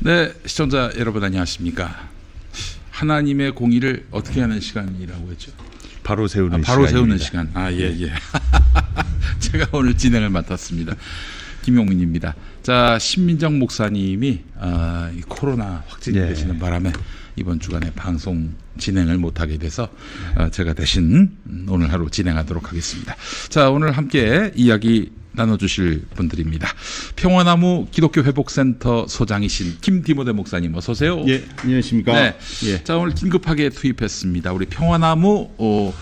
네, 시청자 여러분 안녕하십니까? 하나님의 공의를 어떻게 하는 시간이라고 했죠? 바로 세우는 바로 세우는 시간입니다. 시간. 예. 제가 오늘 진행을 맡았습니다. 김용민입니다. 자, 신민정 목사님이 이 코로나 확진이 되시는 바람에 이번 주간에 방송 진행을 못하게 돼서 제가 대신 오늘 하루 진행하도록 하겠습니다. 자, 오늘 함께 이야기 나눠주실 분들입니다. 평화나무 기독교 회복센터 소장이신 김디모데 목사님 어서 오세요. 예, 안녕하십니까? 네. 예. 자, 오늘 긴급하게 투입했습니다. 우리 평화나무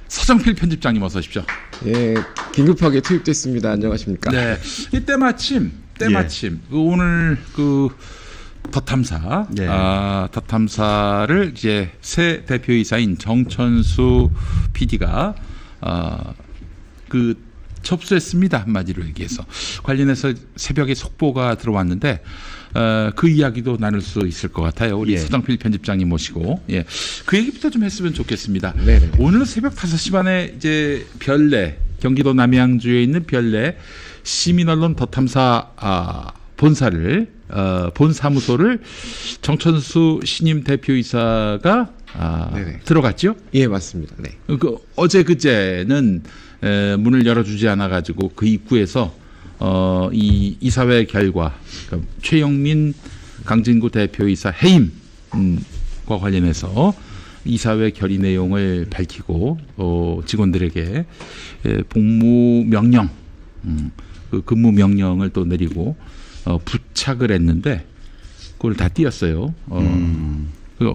서정필 편집장님 어서 오십시오. 예, 긴급하게 투입됐습니다. 안녕하십니까? 네. 이 때마침 오늘 그 덧탐사, 네. 덧탐사를 이제 새 대표이사인 정천수 PD가 그 접수했습니다. 한마디로 얘기해서 관련해서 새벽에 속보가 들어왔는데 그 이야기도 나눌 수 있을 것 같아요. 우리 서정필 편집장님 모시고 그 얘기부터 좀 했으면 좋겠습니다. 네네. 오늘 새벽 5시 반에 이제 별내 경기도 남양주에 있는 별내 시민언론 덧탐사 본사를 본 사무소를 정천수 신임 대표이사가 들어갔죠? 예, 맞습니다. 네. 그 어제 그제는 문을 열어주지 않아 가지고 그 입구에서 이 이사회 결과 그러니까 최영민 강진구 대표이사 해임과 관련해서 이사회 결의 내용을 밝히고 직원들에게 복무 명령, 그 근무 명령을 또 내리고 부착을 했는데 그걸 다 띄었어요.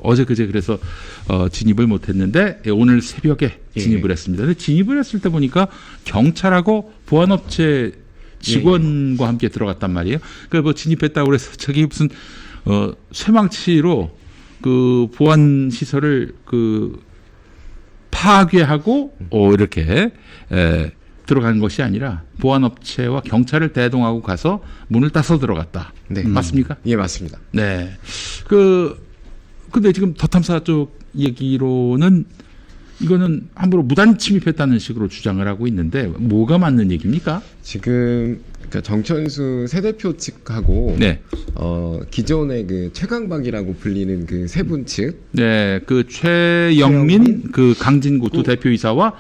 어제 그제 그래서 진입을 못했는데 오늘 새벽에 진입을 했습니다. 근데 진입을 했을 때 보니까 경찰하고 보안업체 직원과 함께 들어갔단 말이에요. 그러니까 뭐 진입했다고 그래서 저기 무슨 쇠망치로 그 보안 시설을 그 파괴하고 이렇게 들어간 것이 아니라 보안업체와 경찰을 대동하고 가서 문을 따서 들어갔다. 네. 맞습니까? 예, 맞습니다. 네. 근데 지금 덧탐사 쪽 얘기로는 이거는 함부로 무단 침입했다는 식으로 주장을 하고 있는데 뭐가 맞는 얘기입니까? 지금 그러니까 정천수 새 대표 측하고 네. 기존의 그 최강박이라고 불리는 그 세 분 측, 네, 그 최영민, 그 강진구 두 대표이사와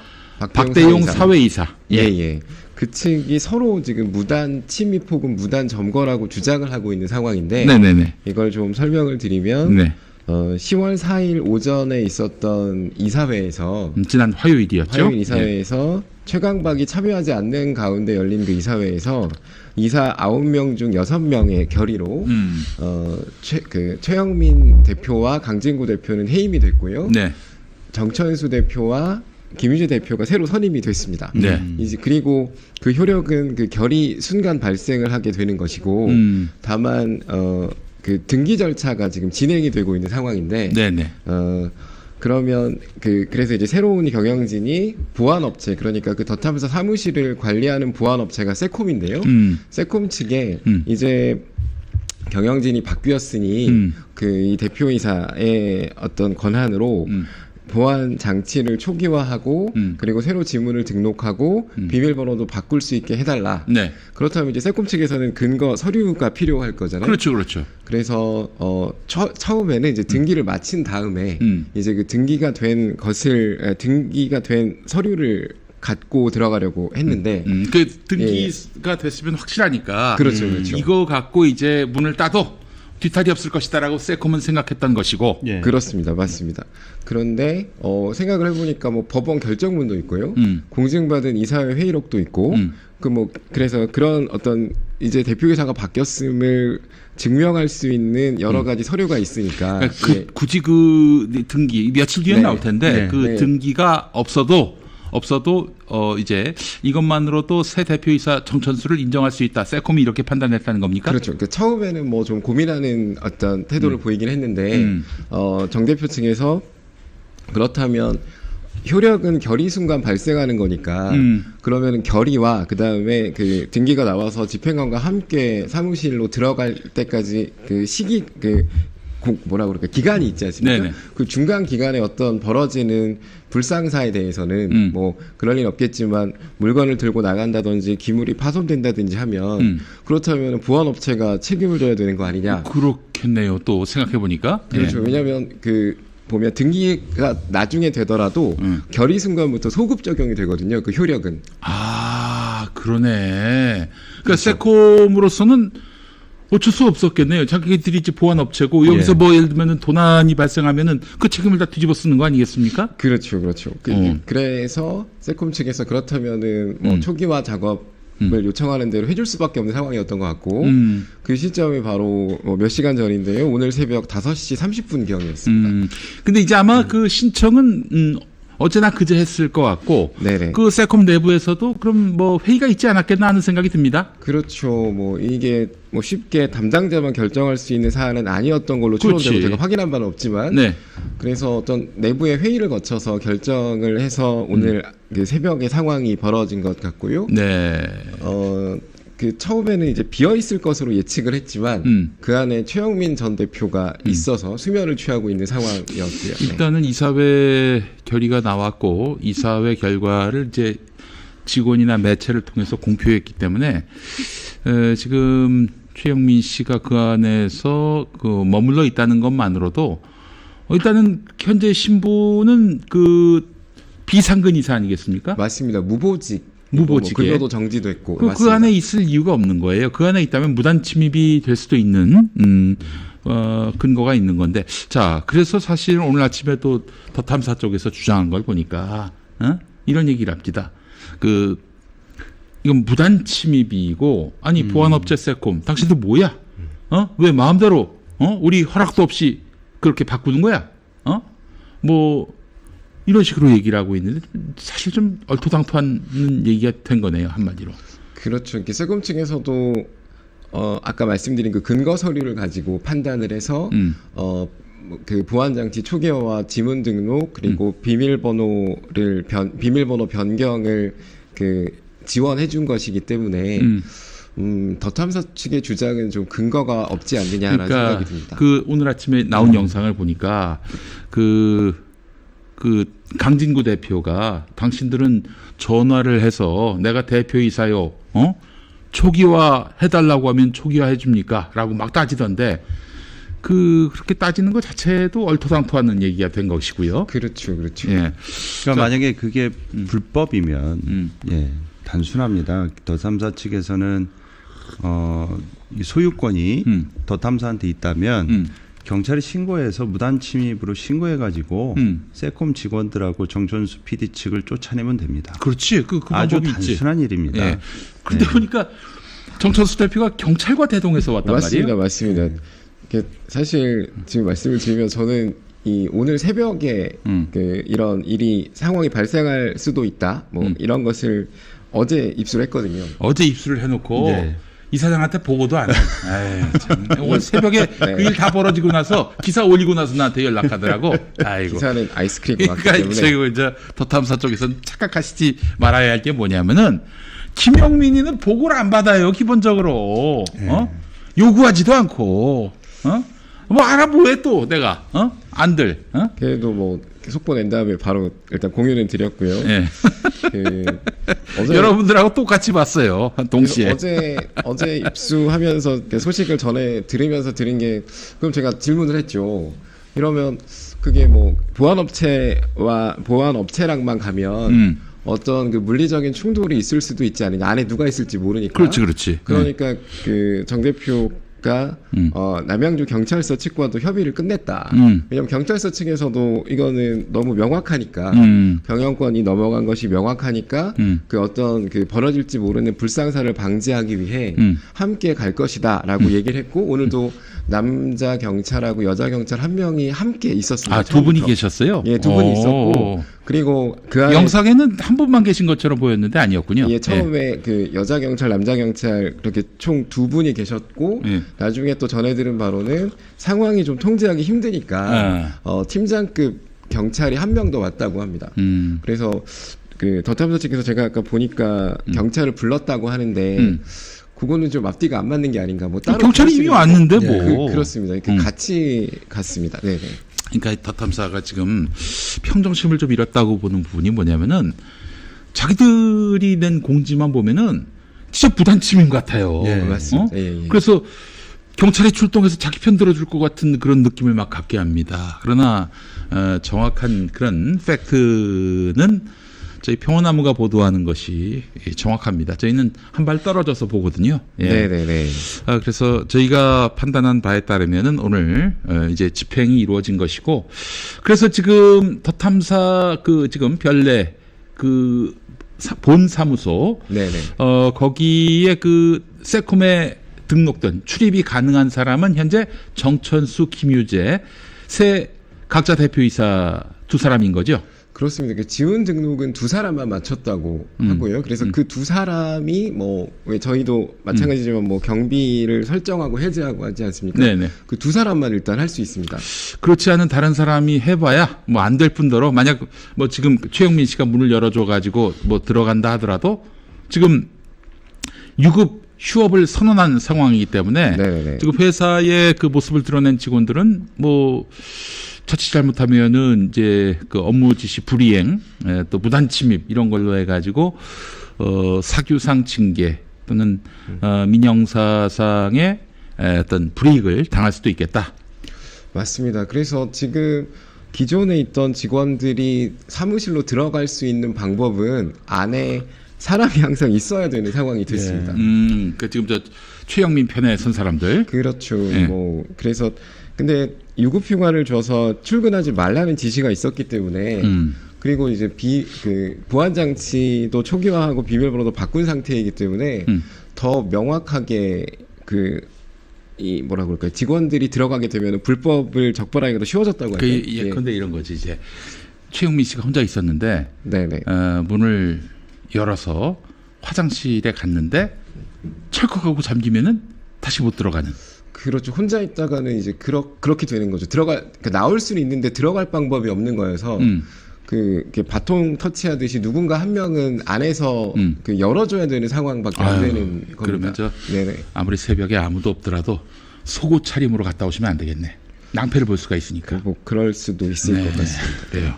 박대용 사회이사. 예. 그 측이 서로 지금 무단 침입 혹은 무단 점거라고 주장을 하고 있는 상황인데, 네네네. 이걸 좀 설명을 드리면, 네. 10월 4일 오전에 있었던 이사회에서 지난 화요일이었죠. 화요일 이사회에서 최강박이 참여하지 않는 가운데 열린 그 이사회에서 이사 9명 중 6명의 결의로 최영민 대표와 강진구 대표는 해임이 됐고요. 네. 정천수 대표와 김유재 대표가 새로 선임이 됐습니다. 네. 이제 그리고 그 효력은 그 결의 순간 발생을 하게 되는 것이고, 다만 그 등기 절차가 지금 진행이 되고 있는 상황인데, 네네. 그러면 그래서 이제 새로운 경영진이 보안업체, 그러니까 그 덧탐사 사무실을 관리하는 보안업체가 세콤인데요. 세콤 측에 이제 경영진이 바뀌었으니 그 이 대표이사의 어떤 권한으로 보안 장치를 초기화하고 그리고 새로 지문을 등록하고 비밀번호도 바꿀 수 있게 해달라. 네. 그렇다면 이제 세콤 측에서는 근거 서류가 필요할 거잖아요. 그렇죠. 그래서 처음에는 이제 등기를 마친 다음에 이제 그 등기가 된 서류를 갖고 들어가려고 했는데 그 등기가 됐으면 확실하니까 그렇죠. 이거 갖고 이제 문을 따도 뒤탈이 없을 것이다라고 세콤은 생각했던 것이고. 그렇습니다. 맞습니다. 그런데 생각을 해보니까 뭐 법원 결정문도 있고요, 공증받은 이사회 회의록도 있고, 그래서 그런 어떤 이제 대표이사가 바뀌었음을 증명할 수 있는 여러 가지 서류가 있으니까 그러니까 굳이 그 등기 며칠 뒤에 나올 텐데 등기가 없어도 이제 이것만으로도 새 대표이사 정천수를 인정할 수 있다. 세콤이 이렇게 판단했다는 겁니까? 그렇죠. 그러니까 처음에는 뭐 좀 고민하는 어떤 태도를 보이긴 했는데 정 대표 측에서 그렇다면 효력은 결의 순간 발생하는 거니까 그러면은 결의와 그 다음에 그 등기가 나와서 집행관과 함께 사무실로 들어갈 때까지 그 시기 뭐라 그럴까 기간이 있지 않습니까? 네네. 그 중간 기간에 어떤 벌어지는 불상사에 대해서는 뭐 그럴 일 없겠지만 물건을 들고 나간다든지 기물이 파손된다든지 하면 그렇다면 보안업체가 책임을 져야 되는 거 아니냐? 그렇겠네요. 또 생각해 보니까. 그렇죠. 왜냐하면 그 보면 등기가 나중에 되더라도 결의 순간부터 소급 적용이 되거든요. 그 효력은. 아, 그러네. 그러니까 세콤으로서는 어쩔 수 없었겠네요. 자기들이 이제 보안업체고 여기서 예. 뭐 예를 들면 도난이 발생하면은 그 책임을 다 뒤집어 쓰는 거 아니겠습니까? 그렇죠, 그렇죠. 그래서 세콤 측에서 그렇다면은 뭐 초기화 작업을 요청하는 대로 해줄 수밖에 없는 상황이었던 것 같고 그 시점이 바로 몇 시간 전인데요. 오늘 새벽 5시 30분 경이었습니다. 근데 이제 아마 그 신청은 어제나 그제 했을 것 같고 네네. 그 세콤 내부에서도 그럼 뭐 회의가 있지 않았겠나 하는 생각이 듭니다. 그렇죠. 뭐 이게 뭐 쉽게 담당자만 결정할 수 있는 사안은 아니었던 걸로 추론되고 그렇지. 제가 확인한 바는 없지만 네. 그래서 어떤 내부의 회의를 거쳐서 결정을 해서 오늘 그 새벽에 상황이 벌어진 것 같고요. 네. 그 처음에는 이제 비어 있을 것으로 예측을 했지만 그 안에 최영민 전 대표가 있어서 수면을 취하고 있는 상황이었고요. 네. 일단은 이사회 결의가 나왔고 이사회 결과를 이제 직원이나 매체를 통해서 공표했기 때문에 지금 최영민 씨가 그 안에서 그 머물러 있다는 것만으로도 일단은 현재 신분은 그 비상근 이사 아니겠습니까? 맞습니다. 무보직. 무보직에. 뭐 급여도 정지됐고. 그 안에 있을 이유가 없는 거예요. 그 안에 있다면 무단 침입이 될 수도 있는 근거가 있는 건데. 자, 그래서 사실 오늘 아침에 또 더 탐사 쪽에서 주장한 걸 보니까 이런 얘기를 합니다. 이건 무단 침입이고 아니 보안업체 세콤 당신들 뭐야? 왜 마음대로 우리 허락도 없이 그렇게 바꾸는 거야? 뭐 이런 식으로 얘기를 하고 있는데 사실 좀 얼토당토한 얘기가 된 거네요, 한마디로. 그렇죠. 이렇게 세금 측에서도 아까 말씀드린 그 근거 서류를 가지고 판단을 해서 그 보안 장치 초기화와 지문 등록 그리고 비밀번호 변경을 그 지원해 준 것이기 때문에 더 탐사 측의 주장은 좀 근거가 없지 않느냐라는 생각이 듭니다. 그 오늘 아침에 나온 영상을 보니까 그 강진구 대표가 당신들은 전화를 해서 내가 대표이사요, 초기화 해달라고 하면 초기화 해줍니까? 라고 막 따지던데 그렇게 따지는 것 자체도 얼토당토하는 얘기가 된 것이고요. 그렇죠, 그렇죠. 예. 그러니까 만약에 그게 불법이면 예, 단순합니다. 더 탐사 측에서는 이 소유권이 더 탐사한테 있다면 경찰에 신고해서 무단 침입으로 신고해가지고 세콤 직원들하고 정천수 PD 측을 쫓아내면 됩니다. 그렇지. 그 아주 방법이 있지. 단순한 일입니다. 예. 그런데 보니까 정천수 대표가 경찰과 대동해서 왔단 맞습니다, 말이에요. 맞습니다. 사실 지금 말씀을 드리면 저는 이 오늘 새벽에 그 이런 일이 상황이 발생할 수도 있다. 뭐 이런 것을 어제 입수를 했거든요. 어제 입수를 해놓고 네. 이사장한테 보고도 안 해. 에이, 참. 오늘 새벽에 네. 그 일 다 벌어지고 나서 기사 올리고 나서 나한테 연락하더라고. 아이고. 기사는 아이스크림 왔기 그러니까 때문에 지금 이제 더 탐사 쪽에서는 착각하시지 말아야 할 게 뭐냐면은 김영민이는 보고를 안 받아요 기본적으로. 요구하지도 않고. 뭐 알아보 왜 또 내가 안들. 그래도 뭐 속보 낸 다음에 바로 일단 공유는 드렸고요. 예. 그 어제 여러분들하고 똑같이 봤어요 동시에. 어제 입수하면서 그 소식을 전에 들으면서 들은 게 그럼 제가 질문을 했죠. 이러면 그게 뭐 보안업체랑만 가면 어떤 그 물리적인 충돌이 있을 수도 있지 않느냐. 안에 누가 있을지 모르니까. 그렇지. 그러니까 그 정 대표가 남양주 경찰서 측과도 협의를 끝냈다. 왜냐하면 경찰서 측에서도 이거는 너무 명확하니까 경영권이 넘어간 것이 명확하니까 그 어떤 그 벌어질지 모르는 불상사를 방지하기 위해 함께 갈 것이다라고 얘기를 했고 오늘도 남자 경찰하고 여자 경찰 한 명이 함께 있었습니다. 아, 두 분이 처음부터. 계셨어요? 예, 두 분이 있었고 그리고 그 안에 영상에는 한 분만 계신 것처럼 보였는데 아니었군요. 예, 처음에 그 여자 경찰, 남자 경찰 그렇게 총 두 분이 계셨고 나중에 또 전해 들은 바로는 상황이 좀 통제하기 힘드니까 팀장급 경찰이 한 명 더 왔다고 합니다. 그래서 그 더 탐사 측에서 제가 아까 보니까 경찰을 불렀다고 하는데 그거는 좀 앞뒤가 안 맞는 게 아닌가. 뭐 따로 경찰이 이미 왔는데 뭐. 그렇습니다. 같이 갔습니다. 네네. 그러니까 더 탐사가 지금 평정심을 좀 잃었다고 보는 부분이 뭐냐면은 자기들이 낸 공지만 보면은 진짜 무단침입 같아요. 예, 맞습니다. 그래서 경찰이 출동해서 자기 편 들어줄 것 같은 그런 느낌을 막 갖게 합니다. 그러나 정확한 그런 팩트는 저희 평화나무가 보도하는 것이 정확합니다. 저희는 한 발 떨어져서 보거든요. 예. 네네네. 그래서 저희가 판단한 바에 따르면은 오늘 이제 집행이 이루어진 것이고, 그래서 지금 더 탐사 지금 별내 본 사무소, 네네. 거기에 세콤에 등록된 출입이 가능한 사람은 현재 정천수, 김유재 새 각자 대표이사 두 사람인 거죠. 그렇습니다. 그 지원 등록은 두 사람만 맞췄다고 하고요. 그래서 그 두 사람이 왜 저희도 마찬가지지만 경비를 설정하고 해제하고 하지 않습니까? 네네. 그 두 사람만 일단 할 수 있습니다. 그렇지 않은 다른 사람이 해봐야 안 될 뿐더러 만약 지금 최영민 씨가 문을 열어줘 가지고 들어간다 하더라도 지금 유급 휴업을 선언한 상황이기 때문에 네네. 지금 회사의 그 모습을 드러낸 직원들은 자칫 잘못하면은 이제 업무 지시 불이행, 또 무단 침입 이런 걸로 해가지고 사규상 징계 또는 민형사상의 어떤 불이익을 당할 수도 있겠다. 맞습니다. 그래서 지금 기존에 있던 직원들이 사무실로 들어갈 수 있는 방법은 안에 사람이 항상 있어야 되는 상황이 됐습니다. 그러니까 지금 최영민 편에 선 사람들. 그렇죠. 네. 그래서 근데 유급휴가를 줘서 출근하지 말라는 지시가 있었기 때문에 그리고 이제 보안 장치도 초기화하고 비밀번호도 바꾼 상태이기 때문에 더 명확하게 직원들이 들어가게 되면 불법을 적발하기가 더 쉬워졌다고 할까요? 예컨대 이런 거지 이제 최영민 씨가 혼자 있었는데 네네. 문을 열어서 화장실에 갔는데 철컥하고 잠기면은 다시 못 들어가는. 그렇죠. 혼자 있다가는 이제 그렇게 되는 거죠. 나올 수는 있는데 들어갈 방법이 없는 거여서 이렇게 바통 터치하듯이 누군가 한 명은 안에서 열어줘야 되는 상황밖에 안 되는 겁니다. 그러면 네네. 아무리 새벽에 아무도 없더라도 속옷 차림으로 갔다 오시면 안 되겠네. 낭패를 볼 수가 있으니까. 그럴 수도 있을 것 같습니다. 그래요.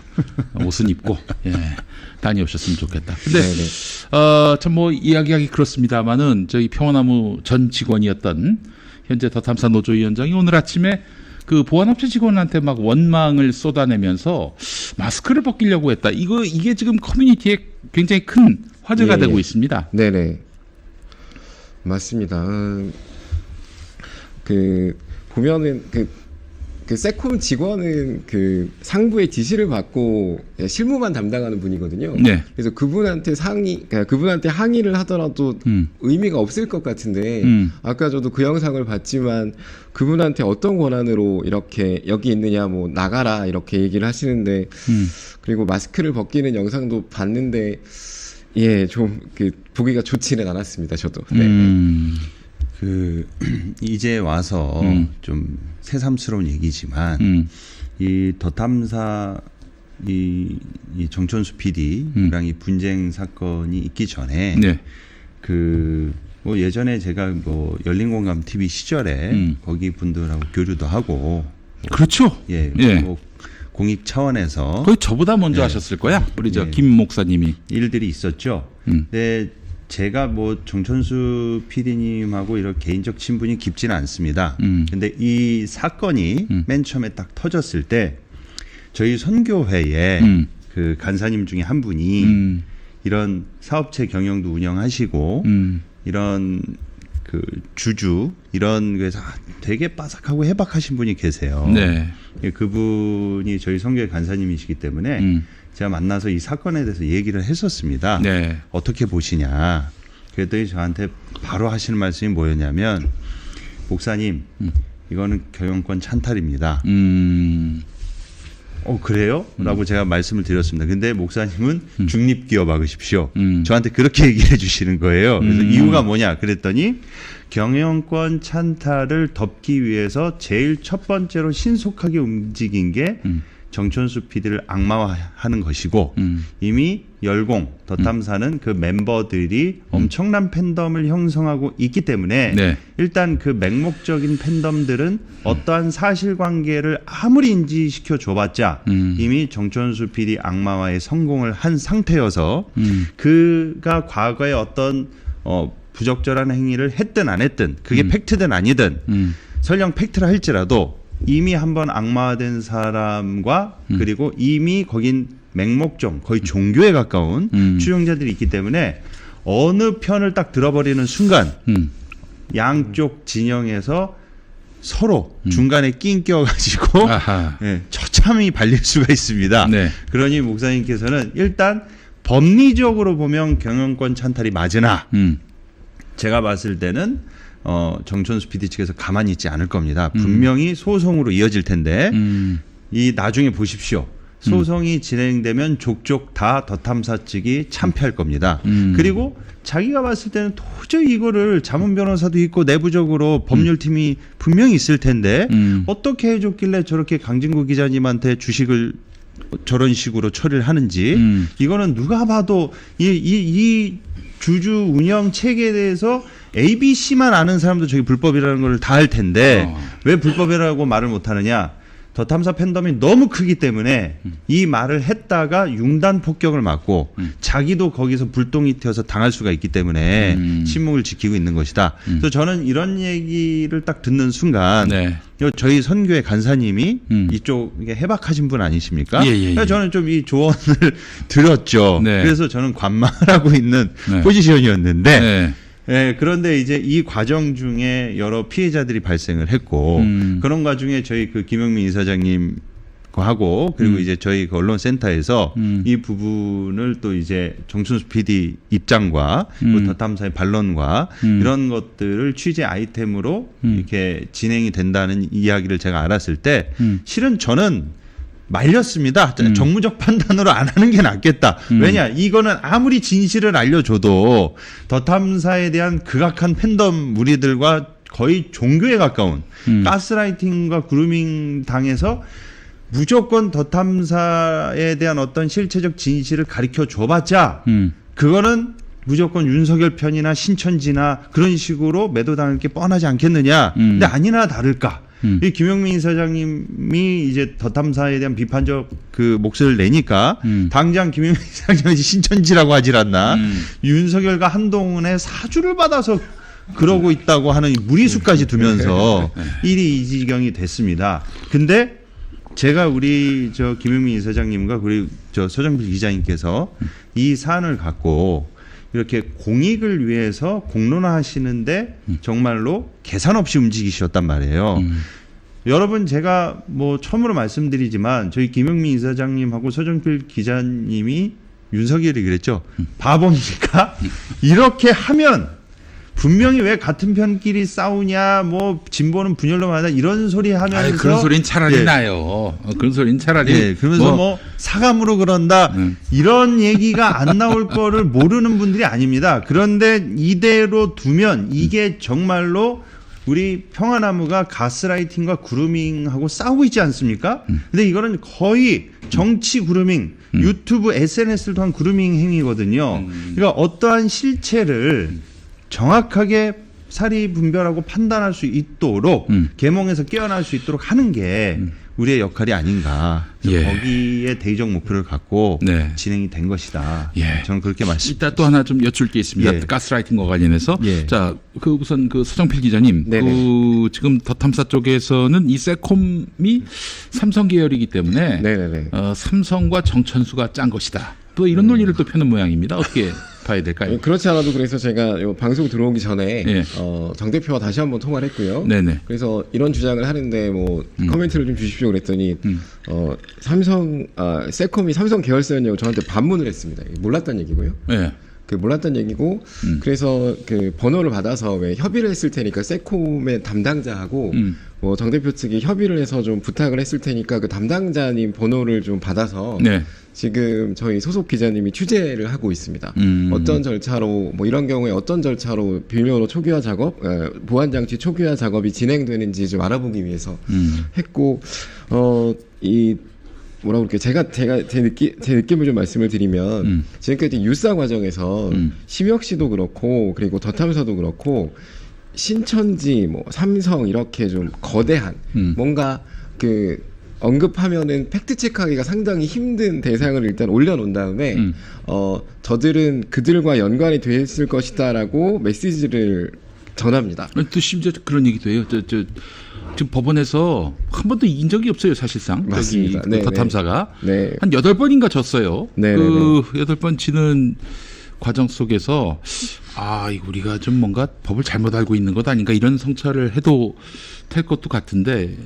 옷은 입고 다녀오셨으면 좋겠다. 근데 참 이야기하기 그렇습니다만은 저희 평화나무 전 직원이었던 현재 더 탐사 노조위원장이 오늘 아침에 보안업체 직원한테 막 원망을 쏟아내면서 마스크를 벗기려고 했다. 이게 지금 커뮤니티에 굉장히 큰 화제가 되고 있습니다. 네네. 맞습니다. 보면은 세콤 직원은 상부의 지시를 받고 실무만 담당하는 분이거든요. 네. 그래서 그분한테 항의를 하더라도 의미가 없을 것 같은데 아까 저도 그 영상을 봤지만 그분한테 어떤 권한으로 이렇게 여기 있느냐 나가라 이렇게 얘기를 하시는데 그리고 마스크를 벗기는 영상도 봤는데 좀 보기가 좋지는 않았습니다. 저도. 네. 이제 와서 좀 새삼스러운 얘기지만 이 더 탐사 이 정천수 PD랑 이 분쟁 사건이 있기 전에 예전에 제가 열린공감 TV 시절에 거기 분들하고 교류도 하고 그렇죠. 공익 차원에서 거의 저보다 먼저 하셨을 거야. 우리 김 목사님이 일들이 있었죠. 근데 제가 정천수 PD님하고 이런 개인적 친분이 깊지는 않습니다. 근데 이 사건이 맨 처음에 딱 터졌을 때 저희 선교회에 간사님 중에 한 분이 이런 사업체 경영도 운영하시고 이런 주주 이런 거에서 되게 빠삭하고 해박하신 분이 계세요. 네. 그분이 저희 선교회 간사님이시기 때문에 제가 만나서 이 사건에 대해서 얘기를 했었습니다. 네. 어떻게 보시냐. 그랬더니 저한테 바로 하시는 말씀이 뭐였냐면 목사님 이거는 경영권 찬탈입니다. 그래요? 라고 제가 말씀을 드렸습니다. 근데 목사님은 중립기업 막으십시오. 저한테 그렇게 얘기를 해주시는 거예요. 그래서 이유가 뭐냐 그랬더니 경영권 찬탈을 덮기 위해서 제일 첫 번째로 신속하게 움직인 게 정천수 PD를 악마화하는 것이고 이미 열공, 더 탐사는 그 멤버들이 엄청난 팬덤을 형성하고 있기 때문에 네. 일단 그 맹목적인 팬덤들은 어떠한 사실관계를 아무리 인지시켜 줘봤자 이미 정천수 PD 악마와의 성공을 한 상태여서 그가 과거에 어떤 부적절한 행위를 했든 안 했든 그게 팩트든 아니든 설령 팩트라 할지라도 이미 한번 악마화된 사람과 그리고 이미 거긴 맹목적 거의 종교에 가까운 추종자들이 있기 때문에 어느 편을 딱 들어버리는 순간 양쪽 진영에서 서로 중간에 낑겨가지고 예, 처참히 발릴 수가 있습니다. 네. 그러니 목사님께서는 일단 법리적으로 보면 경영권 찬탈이 맞으나 제가 봤을 때는 정천수 PD 측에서 가만히 있지 않을 겁니다. 분명히 소송으로 이어질 텐데 이 나중에 보십시오. 소송이 진행되면 족족 다 더 탐사 측이 참패할 겁니다. 그리고 자기가 봤을 때는 도저히 이거를 자문 변호사도 있고 내부적으로 법률팀이 분명히 있을 텐데 어떻게 해줬길래 저렇게 강진구 기자님한테 주식을 저런 식으로 처리를 하는지 이거는 누가 봐도 이 주주 운영 체계에 대해서 ABC만 아는 사람도 저게 불법이라는 걸 다 알 텐데 왜 불법이라고 말을 못하느냐. 더 탐사 팬덤이 너무 크기 때문에 이 말을 했다가 융단 폭격을 맞고 자기도 거기서 불똥이 튀어서 당할 수가 있기 때문에 침묵을 지키고 있는 것이다. 그래서 저는 이런 얘기를 딱 듣는 순간 네. 저희 선교회 간사님이 이쪽에 해박하신 분 아니십니까? 예. 그래서 저는 좀 이 조언을 드렸죠. 네. 그래서 저는 관망하고 있는 네. 포지션이었는데 네. 예, 그런데 이제 이 과정 중에 여러 피해자들이 발생을 했고 그런 과정에 저희 그 김영민 이사장님 하고 그리고 이제 저희 그 언론센터에서 이 부분을 또 이제 정춘수 PD 입장과 그리고 더 탐사의 반론과 이런 것들을 취재 아이템으로 이렇게 진행이 된다는 이야기를 제가 알았을 때 실은 저는 말렸습니다. 정무적 판단으로 안 하는 게 낫겠다. 왜냐? 이거는 아무리 진실을 알려줘도 더 탐사에 대한 극악한 팬덤 무리들과 거의 종교에 가까운 가스라이팅과 그루밍 당해서 무조건 더 탐사에 대한 어떤 실체적 진실을 가르쳐 줘봤자 그거는 무조건 윤석열 편이나 신천지나 그런 식으로 매도당할 게 뻔하지 않겠느냐. 근데 아니나 다를까. 이 김영민 이사장님이 이제 더 탐사에 대한 비판적 그 목소리를 내니까 당장 김영민 이사장이 신천지라고 하질 않나. 윤석열과 한동훈의 사주를 받아서 그러고 있다고 하는 무리수까지 두면서 일이 이 지경이 됐습니다. 근데 제가 우리 저 김영민 이사장님과 그리고 저 서정필 기자님께서 이 사안을 갖고 이렇게 공익을 위해서 공론화하시는데 정말로 계산 없이 움직이셨단 말이에요. 여러분 제가 뭐 처음으로 말씀드리지만 저희 김영민 이사장님하고 서정필 기자님이 윤석열이 그랬죠. 바보입니까? 이렇게 하면 분명히 왜 같은 편끼리 싸우냐, 뭐 진보는 분열로 말하다 이런 소리 하면서 그런 소리는 차라리 예. 나요. 그런 소리는 차라리 예, 그러면서 뭐 사감으로 그런다 이런 얘기가 안 나올 거를 모르는 분들이 아닙니다. 그런데 이대로 두면 이게 정말로 우리 평화나무가 가스라이팅과 그루밍하고 싸우고 있지 않습니까? 근데 이거는 거의 정치 그루밍, 유튜브 SNS를 통한 그루밍 행위거든요. 그러니까 어떠한 실체를 정확하게 사리 분별하고 판단할 수 있도록 계몽에서 깨어날 수 있도록 하는 게 우리의 역할이 아닌가. 예. 거기에 대의적 목표를 갖고 네. 진행이 된 것이다. 예. 저는 그렇게 말씀드립니다. 이따 또 하나 좀 여쭐 게 있습니다. 예. 가스라이팅과 관련해서. 예. 자, 그 우선 그 서정필 기자님, 그 지금 더 탐사 쪽에서는 이 세콤이 삼성 계열이기 때문에 네네네. 삼성과 정천수가 짠 것이다. 또 이런 논리를 또 펴는 모양입니다. 어떻게 봐야 될까요? 그렇지 않아도 그래서 제가 요 방송 들어오기 전에 예. 정 대표와 다시 한번 통화를 했고요. 네네. 그래서 이런 주장을 하는데 뭐 커멘트를 좀 주십시오 그랬더니 세콤이 삼성 계열사였냐고 저한테 반문을 했습니다. 몰랐다는 얘기고요. 예. 그 몰랐던 얘기고 그래서 그 번호를 받아서 왜 협의를 했을 테니까 세콤의 담당자하고 뭐 정 대표 측이 협의를 해서 좀 부탁을 했을 테니까 그 담당자님 번호를 좀 받아서 네. 지금 저희 소속 기자님이 취재를 하고 있습니다. 어떤 절차로 뭐 이런 경우에 어떤 절차로 비밀번호 초기화 작업, 보안 장치 초기화 작업이 진행되는지 좀 알아보기 위해서 했고 이 뭐라고 그럴게요. 제가 제 느낌을 좀 말씀을 드리면 지금까지 유사 과정에서 심혁 씨도 그렇고 그리고 더 탐사도 그렇고 신천지 뭐 삼성 이렇게 좀 거대한 뭔가 그 언급하면은 팩트 체크하기가 상당히 힘든 대상을 일단 올려놓은 다음에 저들은 그들과 연관이 돼 있을 것이다라고 메시지를 전합니다. 또 심지어 그런 얘기도 해요. 지금 법원에서 한 번도 이긴 적이 없어요, 사실상. 맞습니다. 네, 더 탐사가 네. 한 8번인가 졌어요. 네, 그 8번 지는 과정 속에서 이거 우리가 좀 뭔가 법을 잘못 알고 있는 것 아닌가 이런 성찰을 해도 될 것도 같은데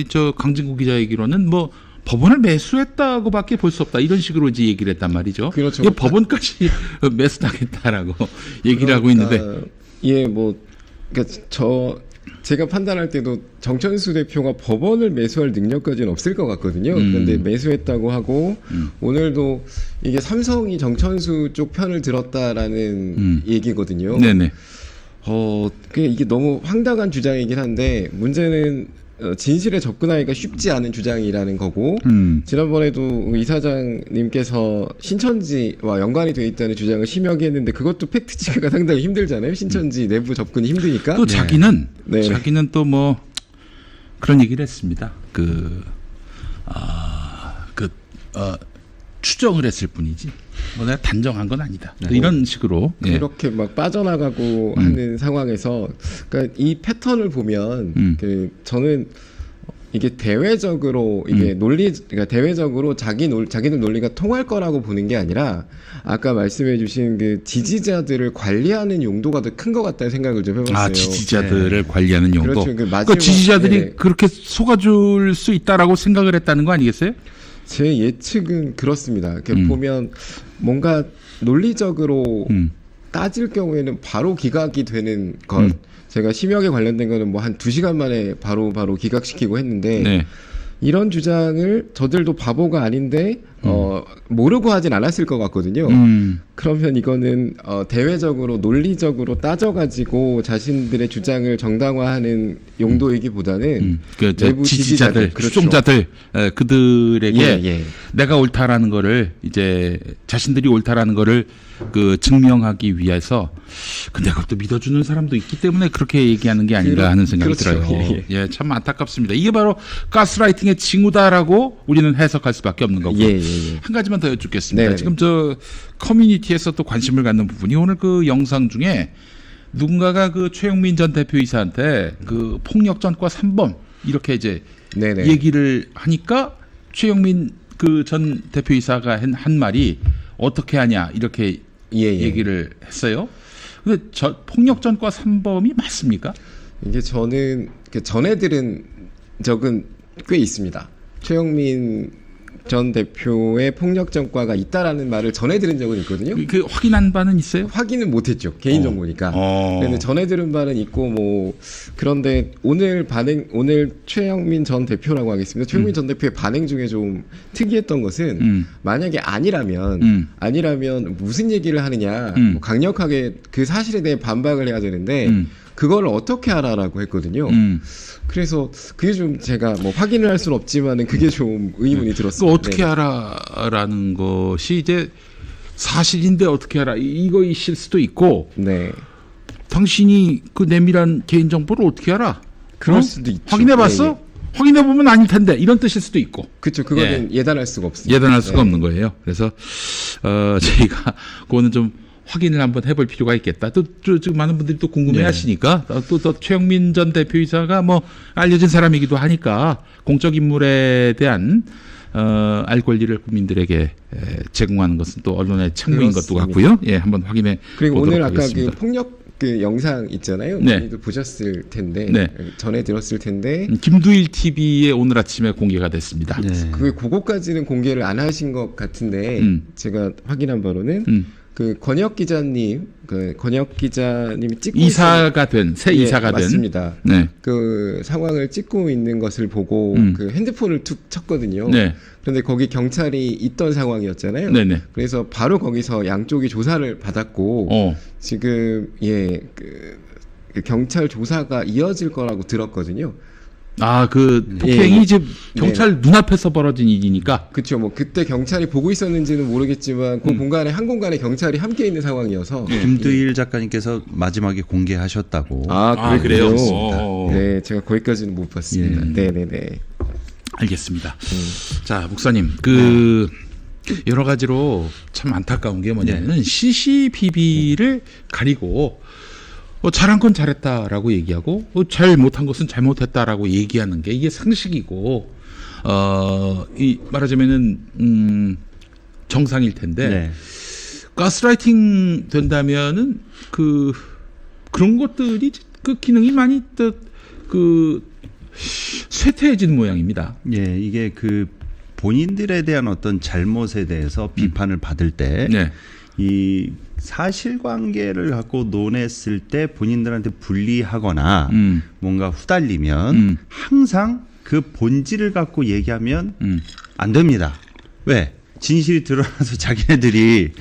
저 강진구 기자 얘기로는 뭐 법원을 매수했다고밖에 볼 수 없다 이런 식으로 이제 얘기를 했단 말이죠. 그렇죠. 이게 법원까지 매수당했다라고 얘기를 하고 있는데 예, 뭐 그러니까 제가 판단할 때도 정천수 대표가 법원을 매수할 능력까지는 없을 것 같거든요. 그런데 매수했다고 하고 오늘도 이게 삼성이 정천수 쪽 편을 들었다라는 얘기거든요. 네네. 이게 너무 황당한 주장이긴 한데 문제는 진실에 접근하기가 쉽지 않은 주장이라는 거고 지난번에도 이사장님께서 신천지와 연관이 돼 있다는 주장을 심하게 했는데 그것도 팩트 체크가 상당히 힘들잖아요. 신천지 내부 접근이 힘드니까. 또 자기는 네. 자기는 또 뭐 그런 얘기를 했습니다. 추정을 했을 뿐이지. 뭐 내가 단정한 건 아니다. 이런 식으로 그렇게 막 빠져나가고 하는 상황에서 그러니까 이 패턴을 보면 저는 이게 대외적으로 이게 그러니까 대외적으로 자기들 논리가 통할 거라고 보는 게 아니라 아까 말씀해주신 그 지지자들을 관리하는 용도가 더 큰 것 같다는 생각을 좀 해봤어요. 지지자들을 관리하는 용도. 그렇죠. 그 지지자들이 그렇게 속아줄 수 있다라고 생각을 했다는 거 아니겠어요? 제 예측은 그렇습니다. 이렇게 보면 뭔가 논리적으로 따질 경우에는 바로 기각이 되는 것. 제가 심혁에 관련된 거는 뭐 한 2시간 만에 바로 기각시키고 했는데 네. 이런 주장을 저들도 바보가 아닌데 모르고 하진 않았을 것 같거든요. 그러면 이거는 대외적으로 논리적으로 따져가지고 자신들의 주장을 정당화하는 용도이기보다는 내부 지지자들, 그렇죠. 추종자들 그들에게 예. 내가 옳다라는 거를 이제 자신들이 옳다라는 거를 증명하기 위해서 근데 그것도 믿어주는 사람도 있기 때문에 그렇게 얘기하는 게 아닌가 하는 생각이 그렇죠. 들어요. 예, 참 안타깝습니다. 이게 바로 가스라이팅의 징후다라고 우리는 해석할 수밖에 없는 거고. 예. 한 가지만 더 여쭙겠습니다. 네네. 지금 저 커뮤니티에서 또 관심을 갖는 부분이 오늘 그 영상 중에 누군가가 최영민 전 대표이사한테 폭력전과 3범 이렇게 이제 네네. 얘기를 하니까 최영민 전 대표이사가 한 말이 어떻게 하냐 이렇게 얘기를 했어요. 근데 폭력전과 3범이 맞습니까? 이게 저는 전해 들은 적은 꽤 있습니다. 최영민 전 대표의 폭력 전과가 있다라는 말을 전해 들은 적은 있거든요. 확인한 바는 있어요? 확인은 못했죠. 개인 정보니까. 근데 전해 들은 바는 있고 뭐 그런데 오늘 최영민 전 대표라고 하겠습니다. 최영민 전 대표의 반응 중에 좀 특이했던 것은 만약에 아니라면 무슨 얘기를 하느냐 뭐 강력하게 그 사실에 대해 반박을 해야 되는데 그걸 어떻게 알아라고 했거든요. 그래서 그게 좀 제가 뭐 확인을 할 수는 없지만은 그게 좀 의문이 들었습니다. 어떻게 알아라는 것이 이제 사실인데 어떻게 알아 이거이실 수도 있고. 네. 당신이 내밀한 개인 정보를 어떻게 알아? 그럴 수도 있죠. 확인해봤어? 네. 확인해보면 아닐 텐데 이런 뜻일 수도 있고. 그렇죠. 그거는 예단할 수가 없습니다. 예단할 수가 없는 거예요. 그래서 저희가 그거는 좀 확인을 한번 해볼 필요가 있겠다. 또 지금 많은 분들이 또 궁금해하시니까 또 최영민 전 대표이사가 뭐 알려진 사람이기도 하니까 공적 인물에 대한 알 권리를 국민들에게 제공하는 것은 또 언론의 책무인 것도 같고요. 예, 한번 확인해 그리고 보도록 오늘 하겠습니다. 아까 폭력 영상 있잖아요. 네. 많이들 보셨을 텐데 네. 전에 들었을 텐데 김두일 TV에 오늘 아침에 공개가 됐습니다. 그거까지는 공개를 안 하신 것 같은데 제가 확인한 바로는 권혁 기자님이 찍고 이사가 된 새 이사가 된 맞습니다. 네. 그 상황을 찍고 있는 것을 보고 핸드폰을 툭 쳤거든요. 네. 그런데 거기 경찰이 있던 상황이었잖아요. 네네. 그래서 바로 거기서 양쪽이 조사를 받았고 지금 그 경찰 조사가 이어질 거라고 들었거든요. 그 폭행이 예. 지금 경찰 눈앞에서 벌어진 일이니까. 그렇죠. 뭐 그때 경찰이 보고 있었는지는 모르겠지만 그 공간에 한 공간에 경찰이 함께 있는 상황이어서. 김두일 작가님께서 마지막에 공개하셨다고. 그래요? 네, 제가 거기까지는 못 봤습니다. 예. 네네네. 알겠습니다. 자, 목사님, 여러 가지로 참 안타까운 게 뭐냐면은 CCBB를 가리고 잘한 건 잘했다라고 얘기하고 잘 못한 것은 잘못했다라고 얘기하는 게 이게 상식이고 이 말하자면은 정상일 텐데 네. 가스라이팅 된다면은 그런 것들이 그 기능이 많이 쇠퇴해지는 모양입니다. 예, 이게 본인들에 대한 어떤 잘못에 대해서 비판을 받을 때 이 사실관계를 갖고 논했을 때 본인들한테 불리하거나 뭔가 후달리면 항상 그 본질을 갖고 얘기하면 안 됩니다. 왜? 진실이 드러나서 자기네들이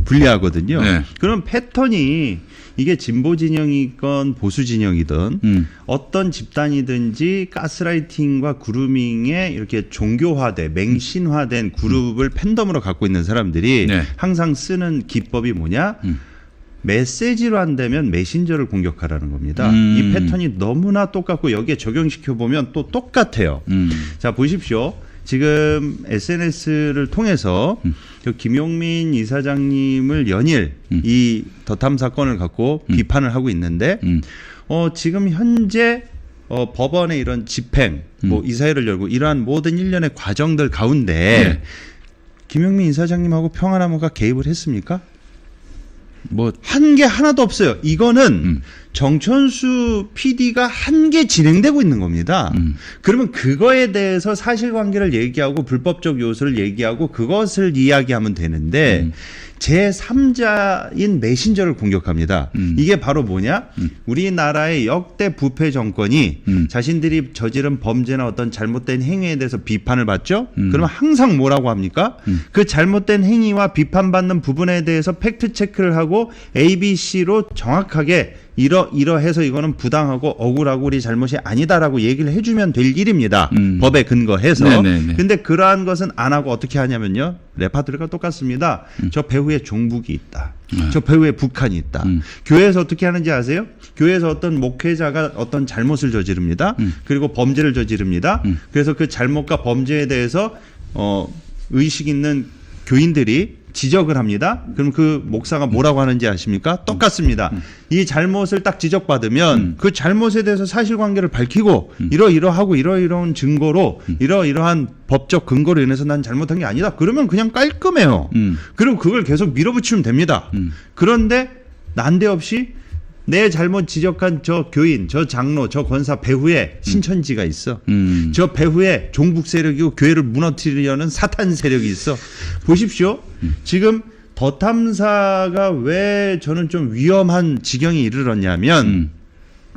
불리하거든요. 네. 그런 패턴이 이게 진보 진영이건 보수 진영이든 어떤 집단이든지 가스라이팅과 그루밍에 이렇게 종교화돼 맹신화된 그룹을 팬덤으로 갖고 있는 사람들이 항상 쓰는 기법이 뭐냐? 메시지로 안 되면 메신저를 공격하라는 겁니다. 이 패턴이 너무나 똑같고 여기에 적용시켜 보면 또 똑같아요. 자, 보십시오. 지금 SNS를 통해서 김용민 이사장님을 연일 이 더탐 사건을 갖고 비판을 하고 있는데 지금 현재 법원의 이런 집행, 뭐 이사회를 열고 이러한 모든 일련의 과정들 가운데 김용민 이사장님하고 평화나무가 개입을 했습니까? 한 게 하나도 없어요. 이거는 정천수 PD가 한 게 진행되고 있는 겁니다. 그러면 그거에 대해서 사실관계를 얘기하고 불법적 요소를 얘기하고 그것을 이야기하면 되는데 제3자인 메신저를 공격합니다. 이게 바로 뭐냐? 우리나라의 역대 부패 정권이 자신들이 저지른 범죄나 어떤 잘못된 행위에 대해서 비판을 받죠? 그러면 항상 뭐라고 합니까? 그 잘못된 행위와 비판받는 부분에 대해서 팩트 체크를 하고 ABC로 정확하게 이러해서 이거는 부당하고 억울하고 우리 잘못이 아니다라고 얘기를 해주면 될 일입니다. 법에 근거해서. 근데 그러한 것은 안 하고 어떻게 하냐면요. 레파토리가 똑같습니다. 저 배후에 종북이 있다. 저 배후에 북한이 있다. 교회에서 어떻게 하는지 아세요? 교회에서 어떤 목회자가 어떤 잘못을 저지릅니다. 그리고 범죄를 저지릅니다. 그래서 그 잘못과 범죄에 대해서 의식 있는 교인들이 지적을 합니다. 그럼 그 목사가 뭐라고 하는지 아십니까? 똑같습니다. 이 잘못을 딱 지적받으면 그 잘못에 대해서 사실관계를 밝히고 이러이러하고 이러이러한 증거로 이러이러한 법적 근거로 인해서 난 잘못한 게 아니다. 그러면 그냥 깔끔해요. 그리고 그걸 계속 밀어붙이면 됩니다. 그런데 난데없이 내 잘못 지적한 저 교인, 저 장로, 저 권사 배후에 신천지가 있어. 저 배후에 종북 세력이고 교회를 무너뜨리려는 사탄 세력이 있어. 보십시오. 지금 더탐사가 왜 저는 좀 위험한 지경에 이르렀냐면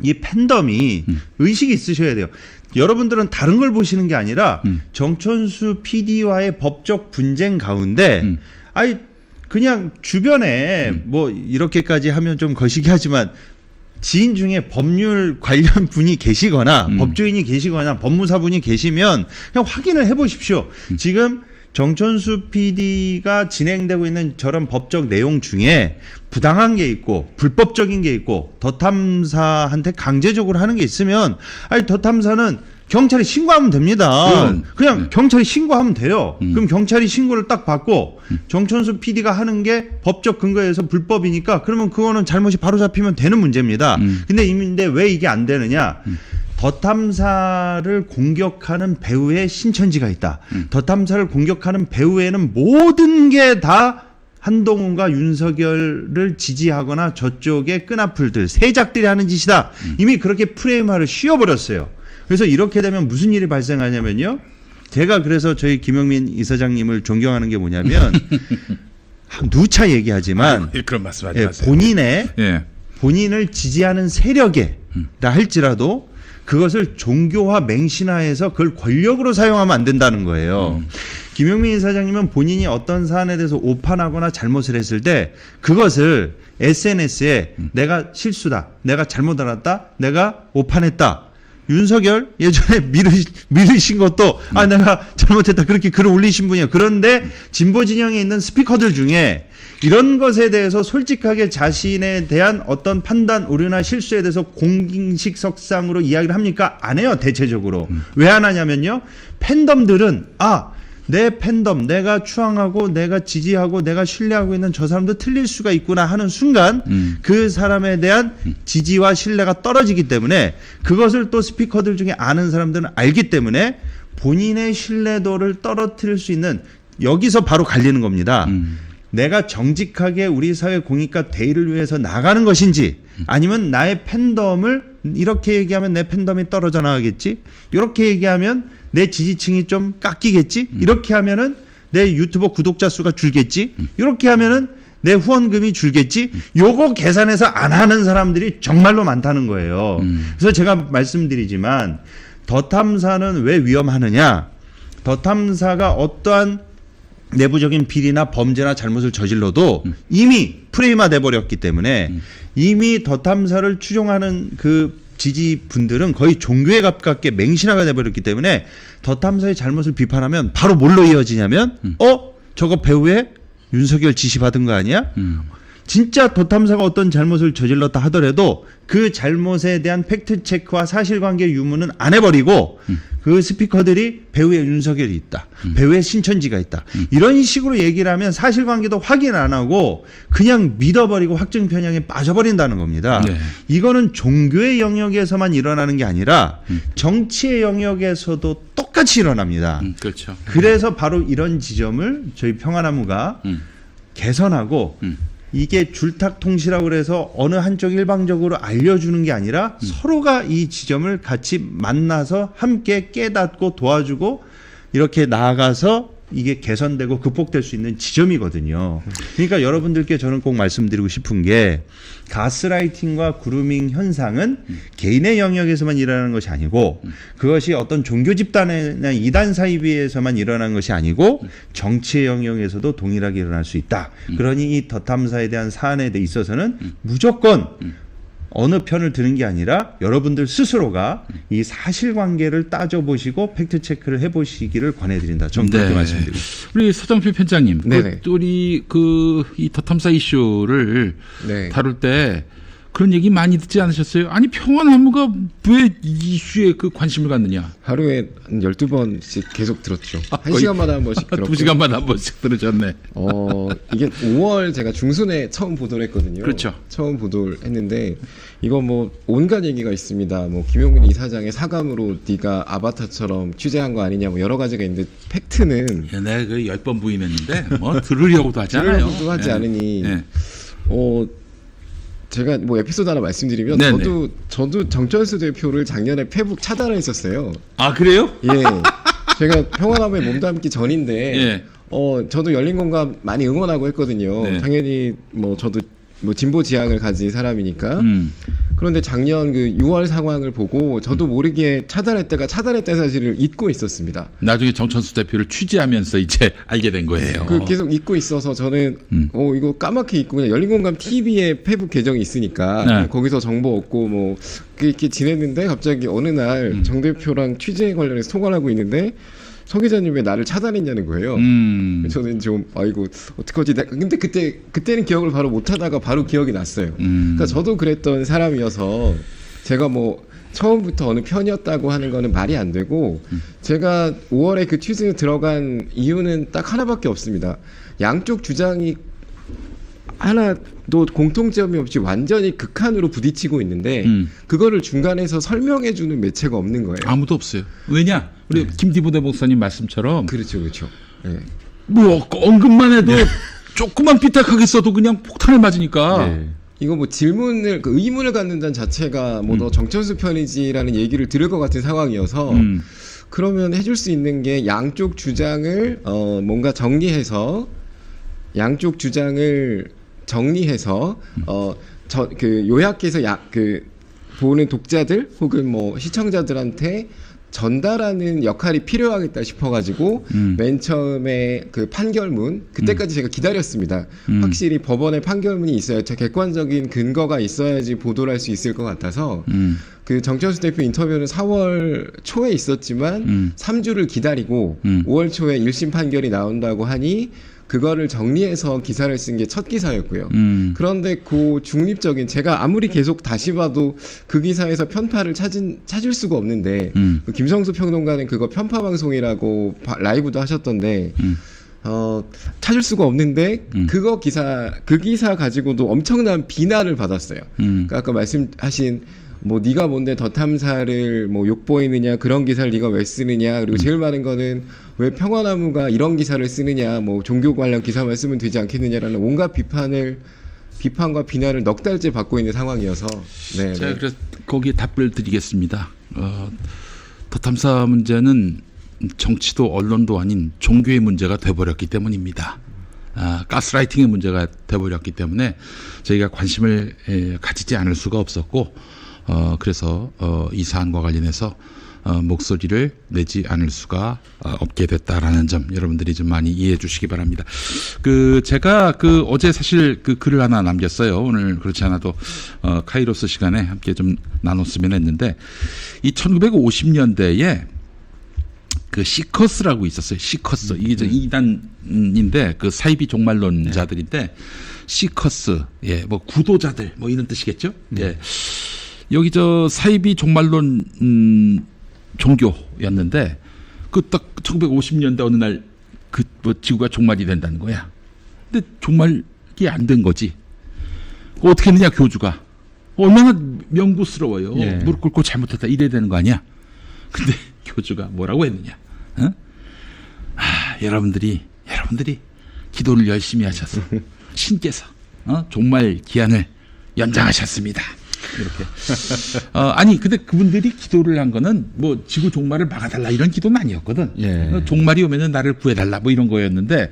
이 팬덤이 의식이 있으셔야 돼요. 여러분들은 다른 걸 보시는 게 아니라 정천수 PD와의 법적 분쟁 가운데 그냥 주변에 뭐 이렇게까지 하면 좀 거시기 하지만 지인 중에 법률 관련 분이 계시거나 법조인이 계시거나 법무사분이 계시면 그냥 확인을 해보십시오. 지금 정천수 PD가 진행되고 있는 저런 법적 내용 중에 부당한 게 있고 불법적인 게 있고 더탐사한테 강제적으로 하는 게 있으면 더탐사는 경찰이 신고하면 됩니다. 그냥 경찰이 신고하면 돼요. 그럼 경찰이 신고를 딱 받고 정천수 PD가 하는 게 법적 근거에서 불법이니까 그러면 그거는 잘못이 바로 잡히면 되는 문제입니다. 근데 왜 이게 안 되느냐? 더탐사를 공격하는 배후에 신천지가 있다. 더탐사를 공격하는 배후에는 모든 게 다 한동훈과 윤석열을 지지하거나 저쪽의 끈앞풀들, 세작들이 하는 짓이다. 이미 그렇게 프레임화를 씌워버렸어요. 그래서 이렇게 되면 무슨 일이 발생하냐면요. 제가 그래서 저희 김용민 이사장님을 존경하는 게 뭐냐면 누차 얘기하지만 그런 말씀하지 마세요. 본인을 지지하는 세력에다 할지라도 그것을 종교화 맹신화해서 그걸 권력으로 사용하면 안 된다는 거예요. 김용민 이사장님은 본인이 어떤 사안에 대해서 오판하거나 잘못을 했을 때 그것을 SNS에 내가 실수다, 내가 잘못 알았다, 내가 오판했다 윤석열 예전에 밀으신 것도 내가 잘못했다 그렇게 글을 올리신 분이야. 그런데 진보 진영에 있는 스피커들 중에 이런 것에 대해서 솔직하게 자신에 대한 어떤 판단 오류나 실수에 대해서 공식석상으로 이야기를 합니까? 안 해요. 대체적으로. 왜 안 하냐면요. 팬덤들은 내 팬덤, 내가 추앙하고 내가 지지하고 내가 신뢰하고 있는 저 사람도 틀릴 수가 있구나 하는 순간 그 사람에 대한 지지와 신뢰가 떨어지기 때문에 그것을 또 스피커들 중에 아는 사람들은 알기 때문에 본인의 신뢰도를 떨어뜨릴 수 있는 여기서 바로 갈리는 겁니다. 내가 정직하게 우리 사회 공익과 대의를 위해서 나가는 것인지 아니면 나의 팬덤을 이렇게 얘기하면 내 팬덤이 떨어져 나가겠지, 이렇게 얘기하면 내 지지층이 좀 깎이겠지, 이렇게 하면은 내 유튜버 구독자 수가 줄겠지, 이렇게 하면은 내 후원금이 줄겠지, 요거 계산해서 안 하는 사람들이 정말로 많다는 거예요. 그래서 제가 말씀드리지만 더 탐사는 왜 위험하느냐, 더 탐사가 어떠한 내부적인 비리나 범죄나 잘못을 저질러도 이미 프레임화돼 버렸기 때문에 이미 더 탐사를 추종하는 그 지지분들은 거의 종교에 가깝게 맹신화가 돼 버렸기 때문에 더 탐사의 잘못을 비판하면 바로 뭘로 이어지냐면 저거 배우에 윤석열 지시받은 거 아니야? 진짜 더 탐사가 어떤 잘못을 저질렀다 하더라도 그 잘못에 대한 팩트체크와 사실관계 유무는 안 해버리고 그 스피커들이 배우에 윤석열이 있다, 배우에 신천지가 있다, 이런 식으로 얘기를 하면 사실관계도 확인 안 하고 그냥 믿어버리고 확증 편향에 빠져버린다는 겁니다. 네. 이거는 종교의 영역에서만 일어나는 게 아니라 정치의 영역에서도 똑같이 일어납니다. 그렇죠. 그래서 바로 이런 지점을 저희 평화나무가 개선하고 이게 줄탁통시라고 그래서 어느 한쪽 일방적으로 알려주는 게 아니라 서로가 이 지점을 같이 만나서 함께 깨닫고 도와주고 이렇게 나아가서 이게 개선되고 극복될 수 있는 지점이거든요. 그러니까 여러분들께 저는 꼭 말씀드리고 싶은 게 가스라이팅과 그루밍 현상은 개인의 영역에서만 일어나는 것이 아니고 그것이 어떤 종교 집단이나 이단 사이비에서만 일어나는 것이 아니고 정치의 영역에서도 동일하게 일어날 수 있다. 그러니 이 더 탐사에 대한 사안에 대해 있어서는 무조건 어느 편을 드는 게 아니라 여러분들 스스로가 이 사실관계를 따져보시고 팩트체크를 해보시기를 권해드린다. 저는 그렇게 말씀드리고 싶습니다. 우리 서정필 편장님, 우리 이 더 탐사 이슈를 다룰 때 그런 얘기 많이 듣지 않으셨어요? 아니 평화나무가 왜 이 이슈에 그 관심을 갖느냐? 하루에 한 12번씩 계속 들었죠. 1시간마다 한 번씩 들었고 2시간마다 한 번씩 들으셨네. 이게 5월 제가 중순에 처음 보도를 했거든요. 그렇죠. 처음 보도를 했는데 이거 뭐 온갖 얘기가 있습니다. 뭐 김용민 이사장의 사감으로 네가 아바타처럼 취재한 거 아니냐 뭐 여러 가지가 있는데 팩트는 내가 그 10번 부임했는데 뭐 들으려고도 하지 않아요. 들으려고도 하지 않으니 제가 뭐 에피소드 하나 말씀드리면 저도 정천수 대표를 작년에 페북 차단을 했었어요. 아 그래요? 예. 제가 평화나무에 몸담기 전인데 저도 열린공감 많이 응원하고 했거든요. 당연히 뭐 저도 뭐 진보 지향을 가진 사람이니까. 그런데 작년 그 6월 상황을 보고 저도 모르게 차단했다는 사실을 잊고 있었습니다. 나중에 정천수 대표를 취재하면서 이제 알게 된 거예요. 계속 잊고 있어서 저는 이거 까맣게 잊고 그냥 열린공감 TV에 페북 계정이 있으니까 거기서 정보 얻고 뭐 이렇게 지냈는데 갑자기 어느 날 정 대표랑 취재 관련해서 통화를 하고 있는데 서 기자님 왜 나를 차단했냐는 거예요. 저는 좀 아이고 어떡하지. 근데 그때는 기억을 바로 못하다가 바로 기억이 났어요. 그러니까 저도 그랬던 사람이어서 제가 뭐 처음부터 어느 편이었다고 하는 거는 말이 안 되고 제가 5월에 그 취재에 들어간 이유는 딱 하나밖에 없습니다. 양쪽 주장이 하나도 공통점이 없이 완전히 극한으로 부딪히고 있는데 그거를 중간에서 설명해주는 매체가 없는 거예요. 아무도 없어요. 왜냐? 우리 김디보대 목사님 말씀처럼 그렇죠. 뭐 언급만 해도 조금만 삐딱하게 써도 그냥 폭탄을 맞으니까. 이거 뭐 질문을 의문을 갖는다는 자체가 뭐 너 정천수 편이지라는 얘기를 들을 것 같은 상황이어서 그러면 해줄 수 있는 게 양쪽 주장을 뭔가 정리해서 요약해서 보는 독자들 혹은 뭐 시청자들한테 전달하는 역할이 필요하겠다 싶어가지고 맨 처음에 그 판결문 그때까지 제가 기다렸습니다. 확실히 법원의 판결문이 있어야 객관적인 근거가 있어야지 보도를 할 수 있을 것 같아서 그 정철수 대표 인터뷰는 4월 초에 있었지만 3주를 기다리고 5월 초에 1심 판결이 나온다고 하니 그거를 정리해서 기사를 쓴 게 첫 기사였고요. 그런데 그 중립적인 제가 아무리 계속 다시 봐도 그 기사에서 편파를 찾을 수가 없는데 그 김성수 평론가는 그거 편파 방송이라고 라이브도 하셨던데 찾을 수가 없는데 그 기사 가지고도 엄청난 비난을 받았어요. 그러니까 아까 말씀하신 뭐 네가 뭔데 더 탐사를 뭐 욕보이느냐 그런 기사를 네가 왜 쓰느냐 그리고 제일 많은 거는 왜 평화나무가 이런 기사를 쓰느냐 뭐 종교 관련 기사만 쓰면 되지 않겠느냐라는 온갖 비판과 비난을 넉 달째 받고 있는 상황이어서 네. 제가 그래서 거기에 답을 드리겠습니다. 더 탐사 문제는 정치도 언론도 아닌 종교의 문제가 돼버렸기 때문입니다. 가스라이팅의 문제가 돼버렸기 때문에 저희가 관심을 가지지 않을 수가 없었고 그래서 이 사안과 관련해서 목소리를 내지 않을 수가 없게 됐다라는 점 여러분들이 좀 많이 이해해 주시기 바랍니다. 제가 어제 사실 글을 하나 남겼어요. 오늘 그렇지 않아도 카이로스 시간에 함께 좀 나눴으면 했는데 이 1950년대에 그 시커스라고 있었어요. 시커스 이게 저 이단인데 그 사이비 종말론자들인데 시커스 뭐 구도자들 뭐 이런 뜻이겠죠. 예. 여기 저 사이비 종말론 종교였는데 그 딱 1950년대 어느 날 그 뭐 지구가 종말이 된다는 거야. 근데 종말이 안 된 거지. 어떻게 했느냐 교주가 얼마나 명구스러워요. 예. 무릎 꿇고 잘못했다 이래야 되는 거 아니야. 근데 교주가 뭐라고 했느냐. 여러분들이 기도를 열심히 하셔서 신께서 종말 기한을 연장하셨습니다. 이렇게. 아니, 근데 그분들이 기도를 한 거는 뭐 지구 종말을 막아달라 이런 기도는 아니었거든. 예. 종말이 오면은 나를 구해달라 뭐 이런 거였는데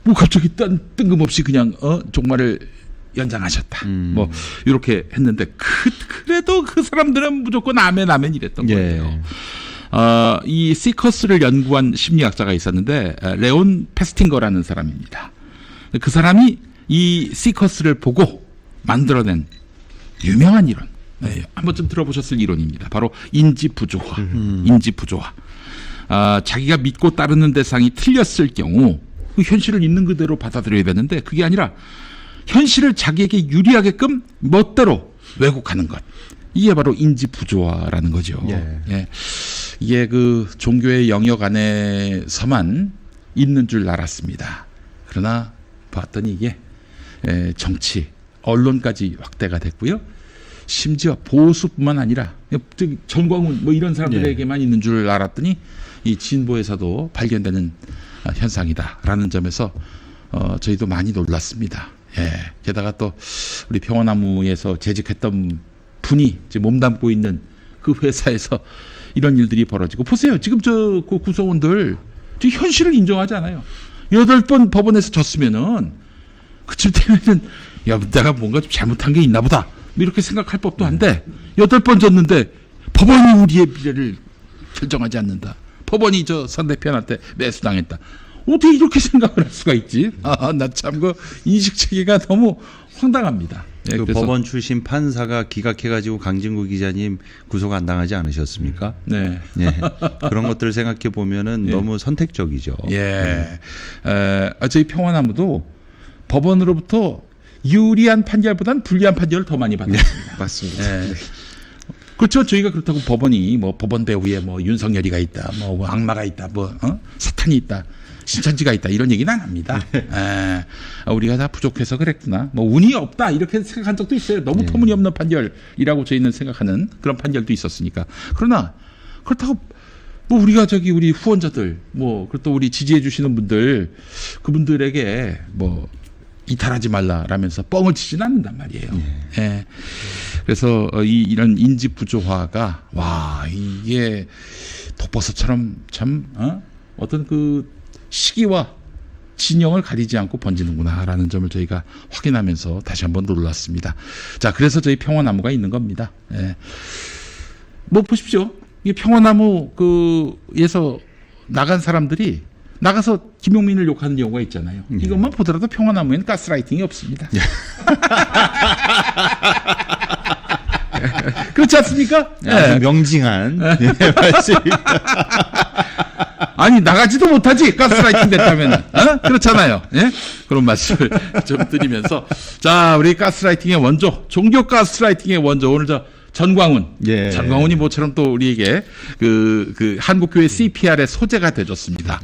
뭐 갑자기 뜬금없이 그냥 종말을 연장하셨다. 뭐 이렇게 했는데 그래도 그 사람들은 무조건 아멘 이랬던 거예요. 이 시커스를 연구한 심리학자가 있었는데 레온 페스팅거라는 사람입니다. 그 사람이 이 시커스를 보고 만들어낸 유명한 이론, 한번쯤 들어보셨을 이론입니다. 바로 인지부조화. 인지부조화. 자기가 믿고 따르는 대상이 틀렸을 경우 그 현실을 있는 그대로 받아들여야 되는데 그게 아니라 현실을 자기에게 유리하게끔 멋대로 왜곡하는 것. 이게 바로 인지부조화라는 거죠. 예. 이게 그 종교의 영역 안에서만 있는 줄 알았습니다. 그러나 봤더니 이게 정치, 언론까지 확대가 됐고요. 심지어 보수뿐만 아니라 전광훈 뭐 이런 사람들에게만 있는 줄 알았더니 이 진보에서도 발견되는 현상이다라는 점에서 저희도 많이 놀랐습니다. 게다가 또 우리 평화나무에서 재직했던 분이 지금 몸담고 있는 그 회사에서 이런 일들이 벌어지고 보세요. 지금 그 구성원들 지금 현실을 인정하지 않아요. 8번 법원에서 졌으면은 그쯤 되면은 내가 뭔가 좀 잘못한 게 있나 보다. 이렇게 생각할 법도 한데 8번 졌는데 법원이 우리의 미래를 결정하지 않는다. 법원이 저 상대편한테 매수당했다. 어떻게 이렇게 생각을 할 수가 있지? 나 참 그 인식 체계가 너무 황당합니다. 그 법원 출신 판사가 기각해가지고 강진구 기자님 구속 안 당하지 않으셨습니까? 네. 그런 것들을 생각해 보면은 너무 선택적이죠. 저희 평화나무도 법원으로부터 유리한 판결보다는 불리한 판결을 더 많이 받았습니다. 맞습니다. 그렇죠. 저희가 그렇다고 법원이 뭐 법원 배후에 뭐 윤석열이가 있다, 뭐 악마가 있다, 사탄이 있다, 신천지가 있다 이런 얘기는 안 합니다. 우리가 다 부족해서 그랬구나. 뭐 운이 없다 이렇게 생각한 적도 있어요. 너무 터무니없는 판결이라고 저희는 생각하는 그런 판결도 있었으니까. 그러나 그렇다고 뭐 우리가 우리 후원자들 그또 우리 지지해 주시는 분들 그분들에게 뭐 이탈하지 말라라면서 뻥을 치지는 않는단 말이에요. 그래서 이런 인지 부조화가 이게 독버섯처럼 참 어떤 그 시기와 진영을 가리지 않고 번지는구나라는 점을 저희가 확인하면서 다시 한번 놀랐습니다. 자, 그래서 저희 평화나무가 있는 겁니다. 뭐 보십시오. 이 평화나무 그에서 나간 사람들이 나가서 김용민을 욕하는 경우가 있잖아요. 이것만 보더라도 평화나무에는 가스라이팅이 없습니다. 그렇지 않습니까? 아주 명징한 말씀입니다. 아니 나가지도 못하지 가스라이팅 됐다면 그렇잖아요. 예? 그런 말씀을 좀 드리면서 자 우리 가스라이팅의 원조 종교 가스라이팅의 원조 오늘 전광훈 예. 전광훈이 모처럼 또 우리에게 그 한국교회 CPR의 소재가 되줬습니다.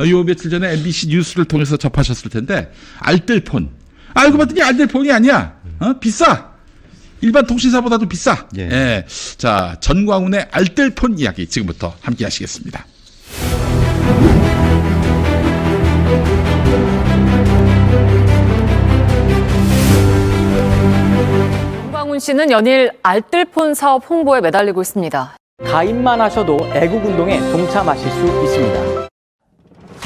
요 며칠 전에 MBC 뉴스를 통해서 접하셨을 텐데 알뜰폰 알고 봤더니 알뜰폰이 아니야. 비싸. 일반 통신사보다도 비싸. 예. 예. 자 전광훈의 알뜰폰 이야기 지금부터 함께 하시겠습니다. 전광훈 씨는 연일 알뜰폰 사업 홍보에 매달리고 있습니다. 가입만 하셔도 애국운동에 동참하실 수 있습니다.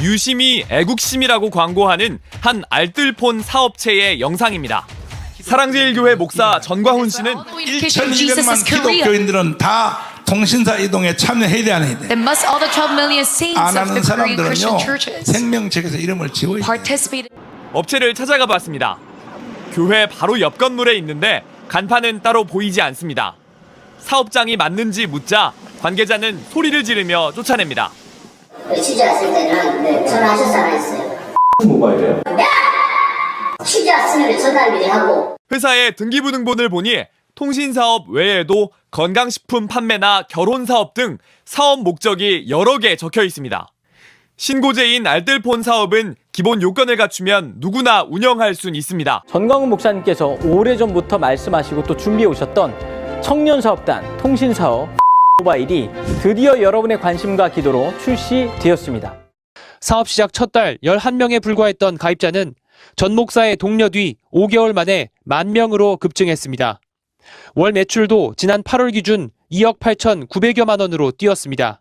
유심히 애국심이라고 광고하는 한 알뜰폰 사업체의 영상입니다. 사랑제일교회 목사 전광훈 씨는 1,200만 기독교인들은 다 통신사 이동에 참여해야 되는데 Then must all the 12 million saints 안 of 하는 the Korean 사람들은요 Christian churches 생명책에서 이름을 지워야 돼요. participate? 업체를 찾아가 봤습니다. 교회 바로 옆 건물에 있는데 간판은 따로 보이지 않습니다. 사업장이 맞는지 묻자 관계자는 소리를 지르며 쫓아냅니다. 취재 왔을 때는 전화하셨어 안 했어요? 모바일이요? 네! 취재 왔으면 전화를 미리 하고 회사의 등기부등본을 보니 통신사업 외에도 건강식품 판매나 결혼사업 등 사업 목적이 여러 개 적혀 있습니다. 신고제인 알뜰폰 사업은 기본 요건을 갖추면 누구나 운영할 수 있습니다. 전광훈 목사님께서 오래전부터 말씀하시고 또 준비해 오셨던 청년사업단 통신사업 모바일이 드디어 여러분의 관심과 기도로 출시되었습니다. 사업 시작 첫 달 11명에 불과했던 가입자는 전 목사의 독려 뒤 5개월 만에 10,000명으로 급증했습니다. 월 매출도 지난 8월 기준 2억 8,900여만 원으로 뛰었습니다.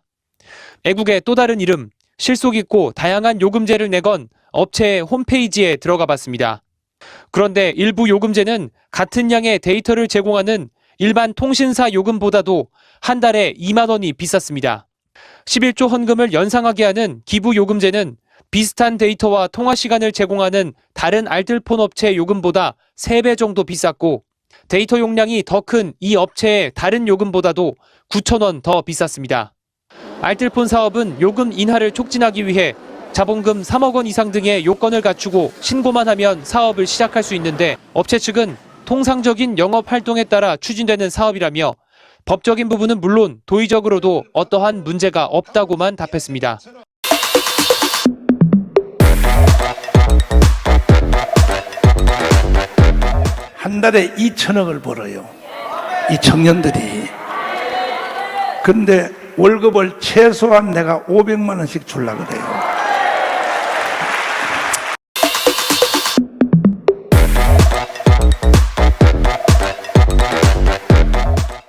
애국의 또 다른 이름, 실속 있고 다양한 요금제를 내건 업체의 홈페이지에 들어가 봤습니다. 그런데 일부 요금제는 같은 양의 데이터를 제공하는 일반 통신사 요금보다도 한 달에 2만 원이 비쌌습니다. 11조 헌금을 연상하게 하는 기부 요금제는 비슷한 데이터와 통화 시간을 제공하는 다른 알뜰폰 업체 요금보다 3배 정도 비쌌고 데이터 용량이 더 큰 이 업체의 다른 요금보다도 9,000원 더 비쌌습니다. 알뜰폰 사업은 요금 인하를 촉진하기 위해 자본금 3억 원 이상 등의 요건을 갖추고 신고만 하면 사업을 시작할 수 있는데 업체 측은 통상적인 영업 활동에 따라 추진되는 사업이라며 법적인 부분은 물론 도의적으로도 어떠한 문제가 없다고만 답했습니다. 한 달에 2천억을 벌어요. 이 청년들이. 근데 월급을 최소한 내가 500만 원씩 줄라 그래요.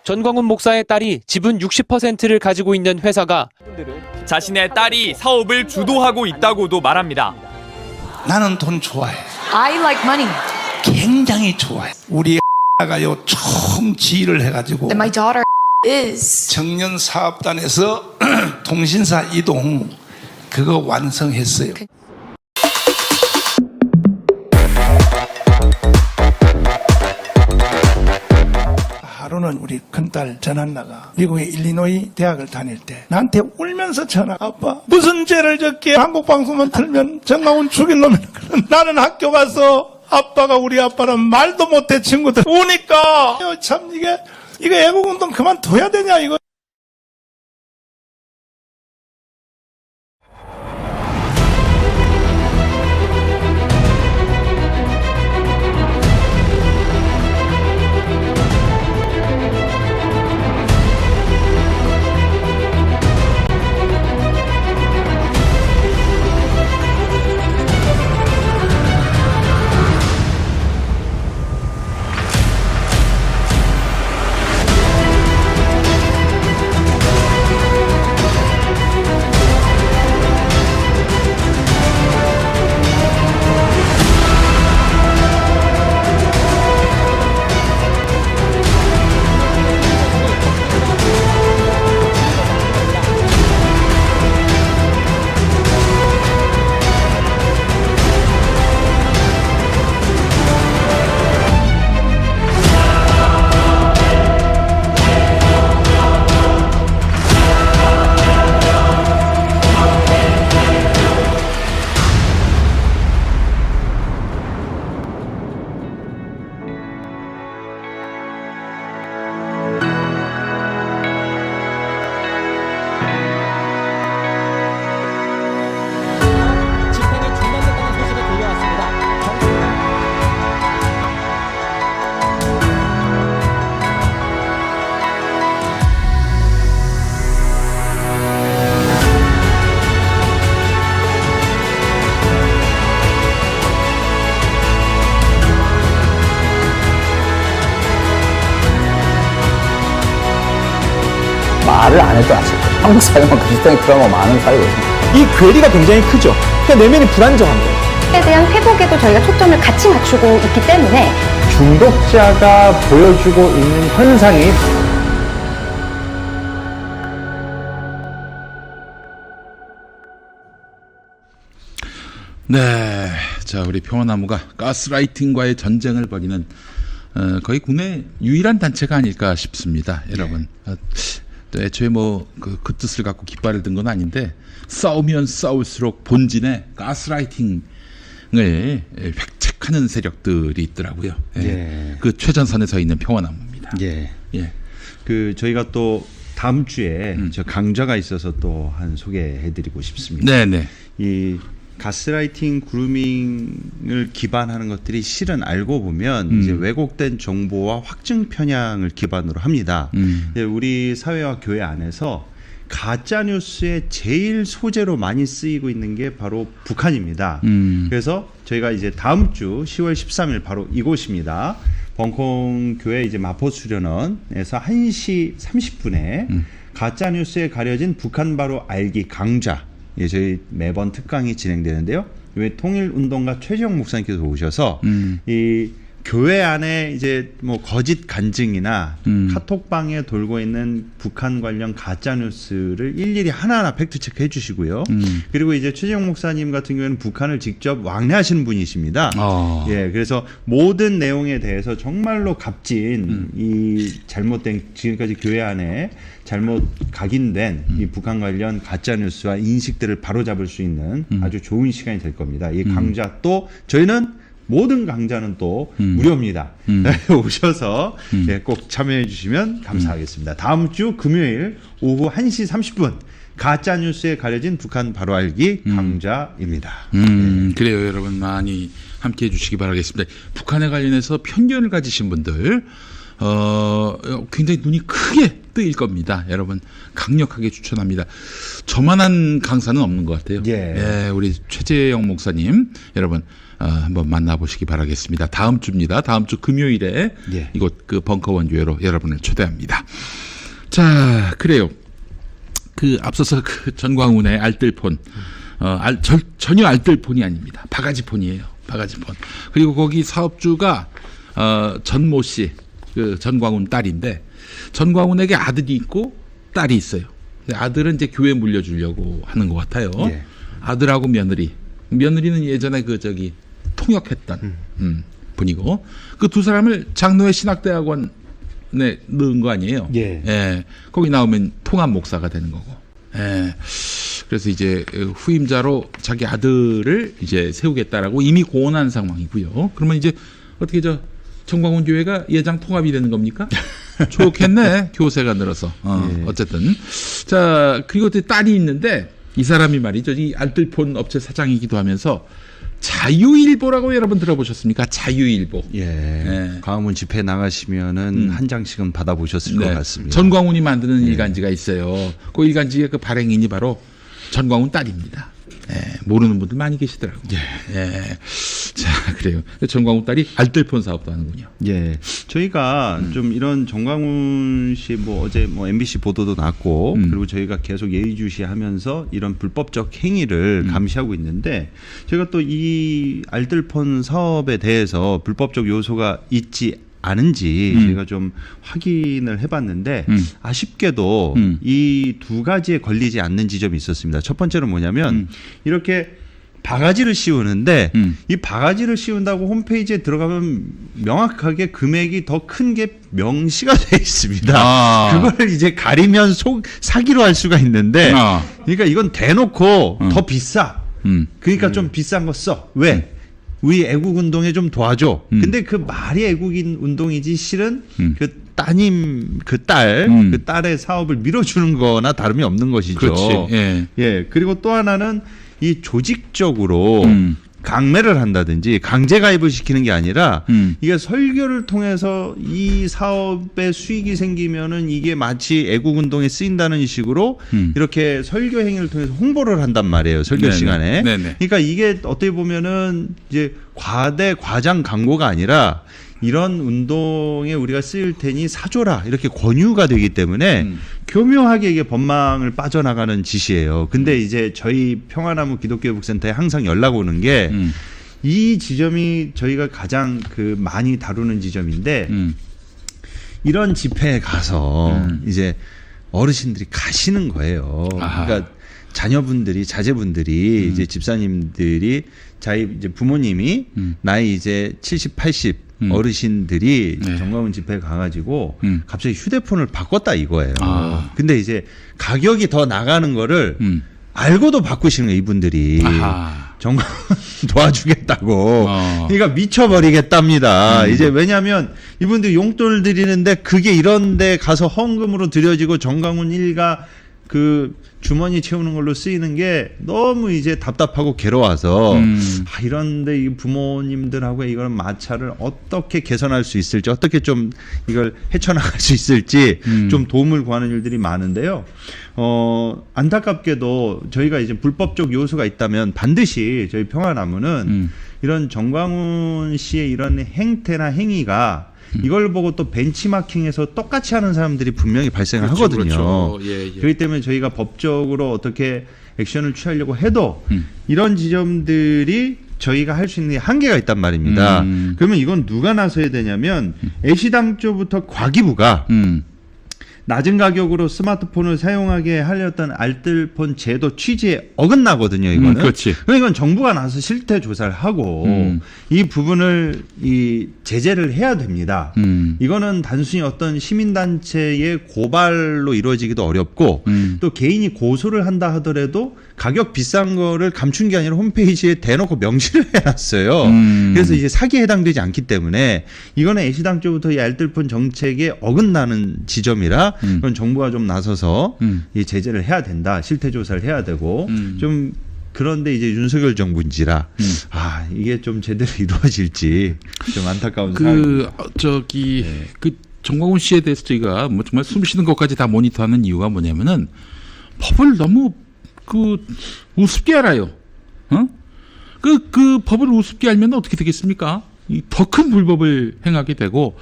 전광훈 목사의 딸이 지분 60%를 가지고 있는 회사가 자신의 딸이 사업을 주도하고 있다고도 말합니다. 나는 돈 좋아해. I like money. 굉장히 좋아해. 우리 가요 총 지휘를 해가지고 That my daughter is. 청년 사업단에서 통신사 이동 그거 완성했어요. 하루는 우리 큰딸 전한나가 미국의 일리노이 대학을 다닐 때 나한테 울면서 전화. 아빠 무슨 죄를 졌기에 한국방송만 틀면 전광훈 죽일 놈이라. 나는 학교 가서 아빠가 우리 아빠는 말도 못해 친구들 우니까 참 이게 애국운동 그만둬야 되냐 이거. 말을 안 해도 아실 거예요. 한국 사회만 비슷한 트라우마 많은 사회거든요. 이 괴리가 굉장히 크죠. 그러니까 내면이 불안정한 거예요. 에 대한 회복에도 저희가 초점을 같이 맞추고 있기 때문에 중독자가 보여주고 있는 현상이 네, 자 우리 평화나무가 가스라이팅과의 전쟁을 벌이는 거의 국내 유일한 단체가 아닐까 싶습니다, 여러분. 또 애초에 뭐 그 뜻을 갖고 깃발을 든 건 아닌데 싸우면 싸울수록 본진에 가스라이팅을 획책하는 세력들이 있더라고요. 예. 그 최전선에 서 있는 평화나무입니다. 예. 예. 그 저희가 또 다음 주에 저 강좌가 있어서 또 한 소개해드리고 싶습니다. 네네. 이 가스라이팅, 그루밍을 기반하는 것들이 실은 알고 보면 이제 왜곡된 정보와 확증 편향을 기반으로 합니다. 우리 사회와 교회 안에서 가짜 뉴스의 제일 소재로 많이 쓰이고 있는 게 바로 북한입니다. 그래서 저희가 이제 다음 주 10월 13일 바로 이곳입니다. 벙콩 교회 이제 마포 수련원에서 1시 30분에 가짜 뉴스에 가려진 북한 바로 알기 강좌. 예, 저희 매번 특강이 진행되는데요. 왜 통일운동가 최재형 목사님께서 오셔서 이 교회 안에 이제 뭐 거짓 간증이나 카톡방에 돌고 있는 북한 관련 가짜 뉴스를 일일이 하나하나 팩트 체크해 주시고요. 그리고 이제 최재형 목사님 같은 경우에는 북한을 직접 왕래하시는 분이십니다. 예, 그래서 모든 내용에 대해서 정말로 값진 이 잘못된 지금까지 교회 안에 잘못 각인된 이 북한 관련 가짜 뉴스와 인식들을 바로잡을 수 있는 아주 좋은 시간이 될 겁니다. 이 강좌 또 저희는 모든 강좌는 또 무료입니다. 오셔서 예, 꼭 참여해 주시면 감사하겠습니다. 다음 주 금요일 오후 1시 30분 가짜 뉴스에 가려진 북한 바로 알기 강좌입니다. 그래요, 여러분 많이 함께해 주시기 바라겠습니다. 북한에 관련해서 편견을 가지신 분들 굉장히 눈이 크게 뜨일 겁니다. 여러분 강력하게 추천합니다. 저만한 강사는 없는 것 같아요. 예, 우리 최재형 목사님 여러분 한번 만나보시기 바라겠습니다. 다음 주입니다. 다음 주 금요일에 이곳 그 벙커원교회로 여러분을 초대합니다. 자, 그래요. 그 앞서서 그 전광훈의 알뜰폰 전혀 알뜰폰이 아닙니다. 바가지폰이에요. 바가지폰. 그리고 거기 사업주가 전모 씨, 그 전광훈 딸인데 전광훈에게 아들이 있고 딸이 있어요. 아들은 이제 교회 물려주려고 하는 것 같아요. 아들하고 며느리는 예전에 그 저기 통역했던 분이고 그 두 사람을 장로회 신학대학원에 넣은 거 아니에요. 예. 거기 나오면 통합 목사가 되는 거고. 예. 그래서 이제 후임자로 자기 아들을 이제 세우겠다라고 이미 고언한 상황이고요. 그러면 이제 어떻게 전광훈 교회가 예장 통합이 되는 겁니까? 좋겠네. 교세가 늘어서. 어쨌든. 자, 그리고 또 딸이 있는데 이 사람이 말이죠. 이 알뜰폰 업체 사장이기도 하면서 자유일보라고 여러분 들어보셨습니까? 자유일보. 예. 광화문 집회 나가시면은 한 장씩은 받아보셨을 것 같습니다. 전광훈이 만드는 일간지가 있어요. 그 일간지의 그 발행인이 바로 전광훈 딸입니다. 예, 모르는 분들 많이 계시더라고요. 예. 자, 그래요. 전광훈 딸이 알뜰폰 사업도 하는군요. 예. 저희가 좀 이런 전광훈 씨 뭐 어제 뭐 MBC 보도도 났고 그리고 저희가 계속 예의주시하면서 이런 불법적 행위를 감시하고 있는데 저희가 또 이 알뜰폰 사업에 대해서 불법적 요소가 있지 않은지 저희가 좀 확인을 해봤는데 아쉽게도 이 두 가지에 걸리지 않는 지점이 있었습니다. 첫 번째는 뭐냐면 이렇게 바가지를 씌우는데 이 바가지를 씌운다고 홈페이지에 들어가면 명확하게 금액이 더 큰 게 명시가 돼 있습니다. 그걸 이제 가리면 사기로 할 수가 있는데 그러니까 이건 대놓고 더 비싸. 그러니까 좀 비싼 거 써. 왜? 우리 애국 운동에 좀 도와줘. 근데 그 말이 애국인 운동이지 실은 그 따님 그 딸의 사업을 밀어주는 거나 다름이 없는 것이죠. 그렇지. 예. 그리고 또 하나는 이 조직적으로 강매를 한다든지 강제 가입을 시키는 게 아니라 이게 설교를 통해서 이 사업에 수익이 생기면은 이게 마치 애국 운동에 쓰인다는 식으로 이렇게 설교 행위를 통해서 홍보를 한단 말이에요. 설교 시간에. 그러니까 이게 어떻게 보면은 이제 과장 광고가 아니라 이런 운동에 우리가 쓰일 테니 사줘라 이렇게 권유가 되기 때문에 교묘하게 이게 법망을 빠져나가는 짓이에요. 근데 이제 저희 평화나무 기독교회복센터에 항상 연락 오는 게 이 지점이 저희가 가장 그 많이 다루는 지점인데 이런 집회에 가서 이제 어르신들이 가시는 거예요. 그러니까 자제분들이 이제 집사님들이 이제 부모님이 나이 이제 70, 80 어르신들이 정광훈 집회에 가가지고 갑자기 휴대폰을 바꿨다 이거예요. 근데 이제 가격이 더 나가는 거를 알고도 바꾸시는 거예요, 이분들이. 정광훈 도와주겠다고. 그러니까 미쳐버리겠답니다. 이제 왜냐하면 이분들이 용돈을 드리는데 그게 이런데 가서 헌금으로 드려지고 정광훈 일가 그 주머니 채우는 걸로 쓰이는 게 너무 이제 답답하고 괴로워서 이런데 이 부모님들하고 이걸 마찰을 어떻게 개선할 수 있을지 어떻게 좀 이걸 헤쳐나갈 수 있을지 좀 도움을 구하는 일들이 많은데요. 안타깝게도 저희가 이제 불법적 요소가 있다면 반드시 저희 평화나무는 이런 정광훈 씨의 이런 행태나 행위가 이걸 보고 또 벤치마킹해서 똑같이 하는 사람들이 분명히 발생을 하거든요. 그렇죠. 예. 그렇기 때문에 저희가 법적으로 어떻게 액션을 취하려고 해도 이런 지점들이 저희가 할 수 있는 한계가 있단 말입니다. 그러면 이건 누가 나서야 되냐면 애시당초부터 과기부가 낮은 가격으로 스마트폰을 사용하게 하려던 알뜰폰 제도 취지에 어긋나거든요. 이거는. 그렇지. 그러니까 이건 정부가 나서 실태 조사를 하고 이 부분을 제재를 해야 됩니다. 이거는 단순히 어떤 시민단체의 고발로 이루어지기도 어렵고 또 개인이 고소를 한다 하더라도 가격 비싼 거를 감춘 게 아니라 홈페이지에 대놓고 명시를 해놨어요. 그래서 이제 사기에 해당되지 않기 때문에 이거는 애시당초부터 이 알뜰폰 정책에 어긋나는 지점이라 그건 정부가 좀 나서서 이 제재를 해야 된다. 실태 조사를 해야 되고 좀 그런데 이제 윤석열 정부인지라 이게 좀 제대로 이루어질지 좀 안타까운 상황입니다. 그 정광훈 씨에 대해서 저희가 뭐 정말 숨 쉬는 것까지 다 모니터하는 이유가 뭐냐면은 법을 너무 우습게 알아요. 그 법을 우습게 알면 어떻게 되겠습니까? 더 큰 불법을 행하게 되고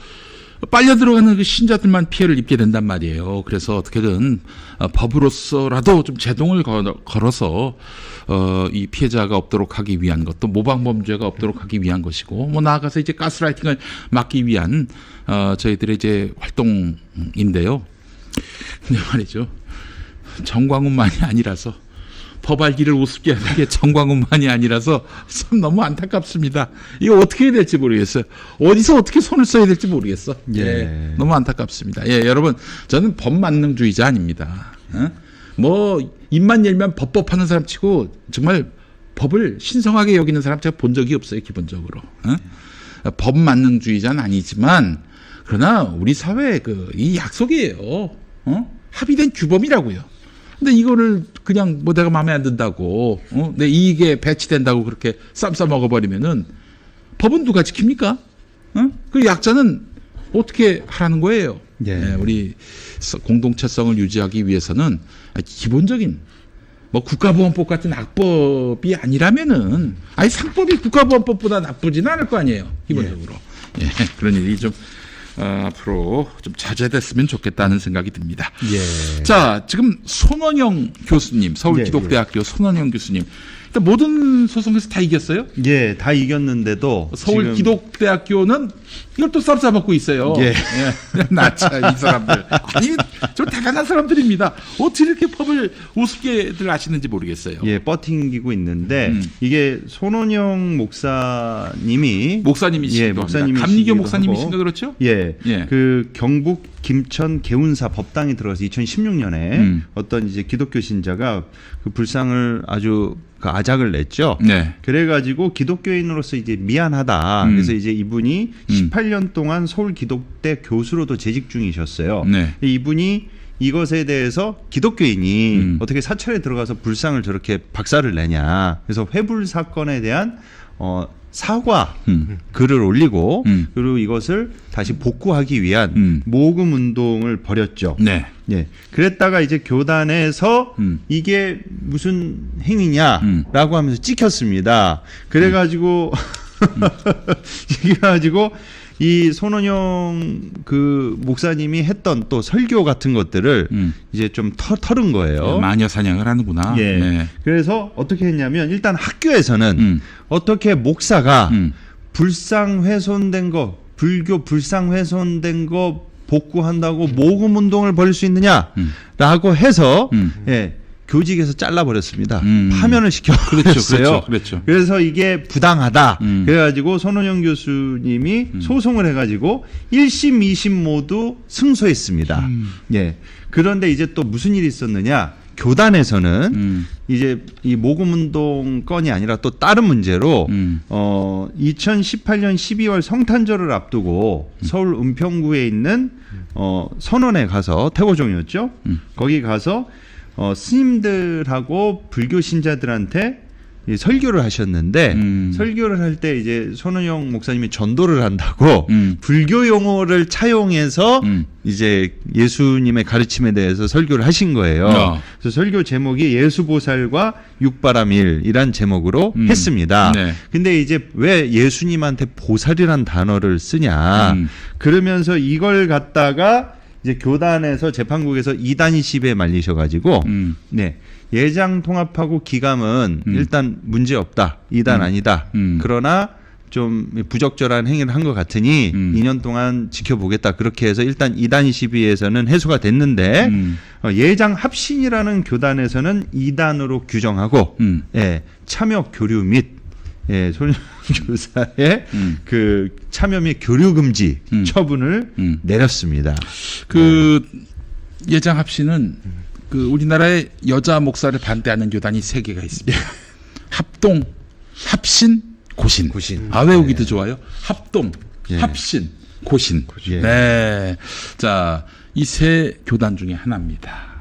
빨려 들어가는 그 신자들만 피해를 입게 된단 말이에요. 그래서 어떻게든 법으로서라도 좀 제동을 걸어서 이 피해자가 없도록 하기 위한 것도 모방범죄가 없도록 하기 위한 것이고 뭐 나아가서 이제 가스라이팅을 막기 위한 저희들의 이제 활동인데요. 근데 말이죠. 정광훈만이 아니라서 법 알기를 우습게 하는 게 정광훈만이 아니라서 참 너무 안타깝습니다. 이거 어떻게 해야 될지 모르겠어요. 어디서 어떻게 손을 써야 될지 모르겠어. 예. 너무 안타깝습니다. 예, 여러분, 저는 법만능주의자 아닙니다. 뭐 입만 열면 법하는 사람 치고 정말 법을 신성하게 여기는 사람 제가 본 적이 없어요, 기본적으로. 법만능주의자는 아니지만 그러나 우리 사회의 이 약속이에요. 합의된 규범이라고요. 근데 이거를 그냥 뭐 내가 마음에 안 든다고, 내 이익에 배치된다고 그렇게 쌈 싸 먹어버리면은 법은 누가 지킵니까? 그 약자는 어떻게 하라는 거예요? 네, 우리 공동체성을 유지하기 위해서는 기본적인 뭐 국가보안법 같은 악법이 아니라면은 상법이 국가보안법보다 나쁘지는 않을 거 아니에요, 기본적으로. 예, 그런 일이 좀 앞으로 좀 자제됐으면 좋겠다는 생각이 듭니다. 예. 자, 지금 손원영 교수님, 서울기독대학교 손원영 교수님, 일단 모든 소송에서 다 이겼어요? 예, 다 이겼는데도 서울기독대학교는 이걸 또 쌈 싸먹고 있어요. 예. 나차 이 사람들. 아니, 좀 대단한 사람들입니다. 어떻게 이렇게 법을 우습게들 아시는지 모르겠어요. 예, 버팅기고 있는데 이게 손원영 목사님이시기도 예, 목사님이 감리교 목사님이신가 그렇죠? 예, 그 경북 김천 개운사 법당에 들어가서 2016년에 어떤 이제 기독교 신자가 그 불상을 아주 아작을 냈죠. 네. 그래가지고 기독교인으로서 이제 미안하다. 그래서 이제 이분이 18년 동안 서울 기독대 교수로도 재직 중이셨어요. 네. 이분이 이것에 대해서 기독교인이 어떻게 사찰에 들어가서 불상을 저렇게 박살을 내냐. 그래서 회불 사건에 대한 사과 글을 올리고 그리고 이것을 다시 복구하기 위한 모금 운동을 벌였죠. 네. 예. 그랬다가 이제 교단에서 이게 무슨 행위냐라고 하면서 찍혔습니다. 그래가지고 이 손원영 그 목사님이 했던 또 설교 같은 것들을 이제 좀 털은 거예요. 마녀 사냥을 하는구나. 예. 네. 그래서 어떻게 했냐면 일단 학교에서는 어떻게 목사가 불상 훼손된 거, 불교 불상 훼손된 거 복구한다고 모금 운동을 벌일 수 있느냐라고 해서 예. 교직에서 잘라버렸습니다. 파면을 시켜버렸어요. 그렇죠. 그래서 이게 부당하다. 그래가지고 손원영 교수님이 소송을 해가지고 1심, 2심 모두 승소했습니다. 예. 그런데 이제 또 무슨 일이 있었느냐? 교단에서는 이제 이 모금운동 건이 아니라 또 다른 문제로 2018년 12월 성탄절을 앞두고 서울 은평구에 있는 선원에 가서 태고종이었죠. 거기 가서 스님들하고 불교 신자들한테 이 설교를 하셨는데 설교를 할 때 이제 손원영 목사님이 전도를 한다고 불교 용어를 차용해서 이제 예수님의 가르침에 대해서 설교를 하신 거예요. 그래서 설교 제목이 예수보살과 육바라밀이란 제목으로 했습니다. 네. 근데 이제 왜 예수님한테 보살이란 단어를 쓰냐? 그러면서 이걸 갖다가 이제 교단에서 재판국에서 이단 시비에 말리셔가지고 네. 예장 통합하고 기감은 일단 문제 없다. 이단 아니다. 그러나 좀 부적절한 행위를 한 것 같으니 2년 동안 지켜보겠다. 그렇게 해서 일단 이단 시비에서는 해소가 됐는데 예장 합신이라는 교단에서는 이단으로 규정하고 예, 참여 교류 및 예, 손원영 교사의 그 참여 및 교류 금지 처분을 내렸습니다. 그 예장 합신은 그 우리나라의 여자 목사를 반대하는 교단이 3개가 있습니다. 합동, 합신, 고신. 아, 외우기도 좋아요. 합동, 합신, 고신. 네. 자, 이 3 교단 중에 하나입니다.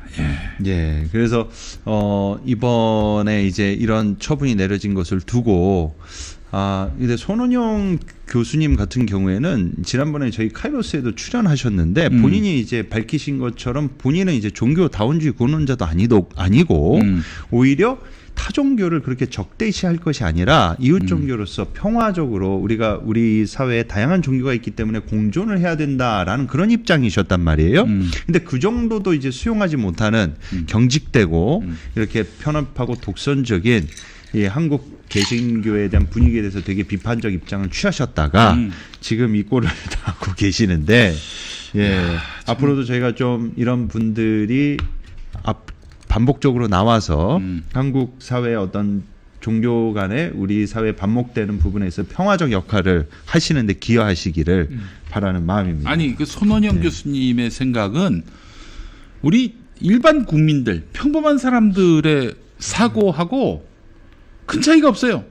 예. 그래서 이번에 이제 이런 처분이 내려진 것을 두고 근데 손원영 교수님 같은 경우에는 지난번에 저희 카이로스에도 출연하셨는데 본인이 이제 밝히신 것처럼 본인은 이제 종교 다원주의 구원론자도 아니고 오히려 타종교를 그렇게 적대시할 것이 아니라 이웃 종교로서 평화적으로 우리가 우리 사회에 다양한 종교가 있기 때문에 공존을 해야 된다라는 그런 입장이셨단 말이에요. 근데 그 정도도 이제 수용하지 못하는 경직되고 이렇게 편협하고 독선적인 이 한국 개신교에 대한 분위기에 대해서 되게 비판적 입장을 취하셨다가 지금 이 꼴을 당하고 계시는데 앞으로도 저희가 좀 이런 분들이 반복적으로 나와서 한국 사회의 어떤 종교 간에 우리 사회에 반목되는 부분에서 평화적 역할을 하시는데 기여하시기를 바라는 마음입니다. 아니 그 손원영 교수님의 생각은 우리 일반 국민들 평범한 사람들의 사고하고 큰 차이가 없어요.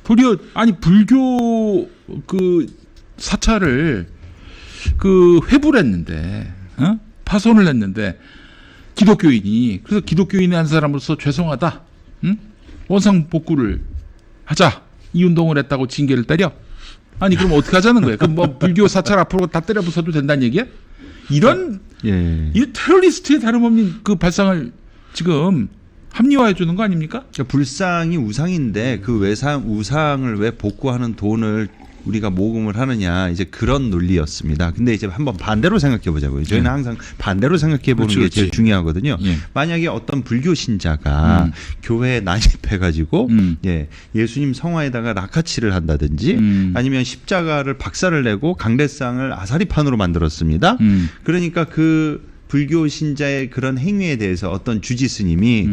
도리어 아니 불교 그 사찰을 그 회부를 했는데 파손을 했는데 기독교인이 그래서 기독교인의 한 사람으로서 죄송하다. 원상 복구를 하자. 이 운동을 했다고 징계를 때려? 아니 그럼 어떻게 하자는 거예요? 그럼 뭐 불교 사찰 앞으로 다 때려 부숴도 된다는 얘기야? 이런 이 테러리스트의 다름없는 그 발상을 지금 합리화해 주는 거 아닙니까? 그러니까 불상이 우상인데 그 우상을 왜 복구하는 돈을 우리가 모금을 하느냐 이제 그런 논리였습니다. 근데 이제 한번 반대로 생각해 보자고요. 저희는 항상 반대로 생각해 보는 게 제일 중요하거든요. 만약에 어떤 불교 신자가 교회에 난입해 가지고 예수님 성화에다가 라카치를 한다든지 아니면 십자가를 박살을 내고 강대상을 아사리판으로 만들었습니다. 그러니까 그 불교 신자의 그런 행위에 대해서 어떤 주지 스님이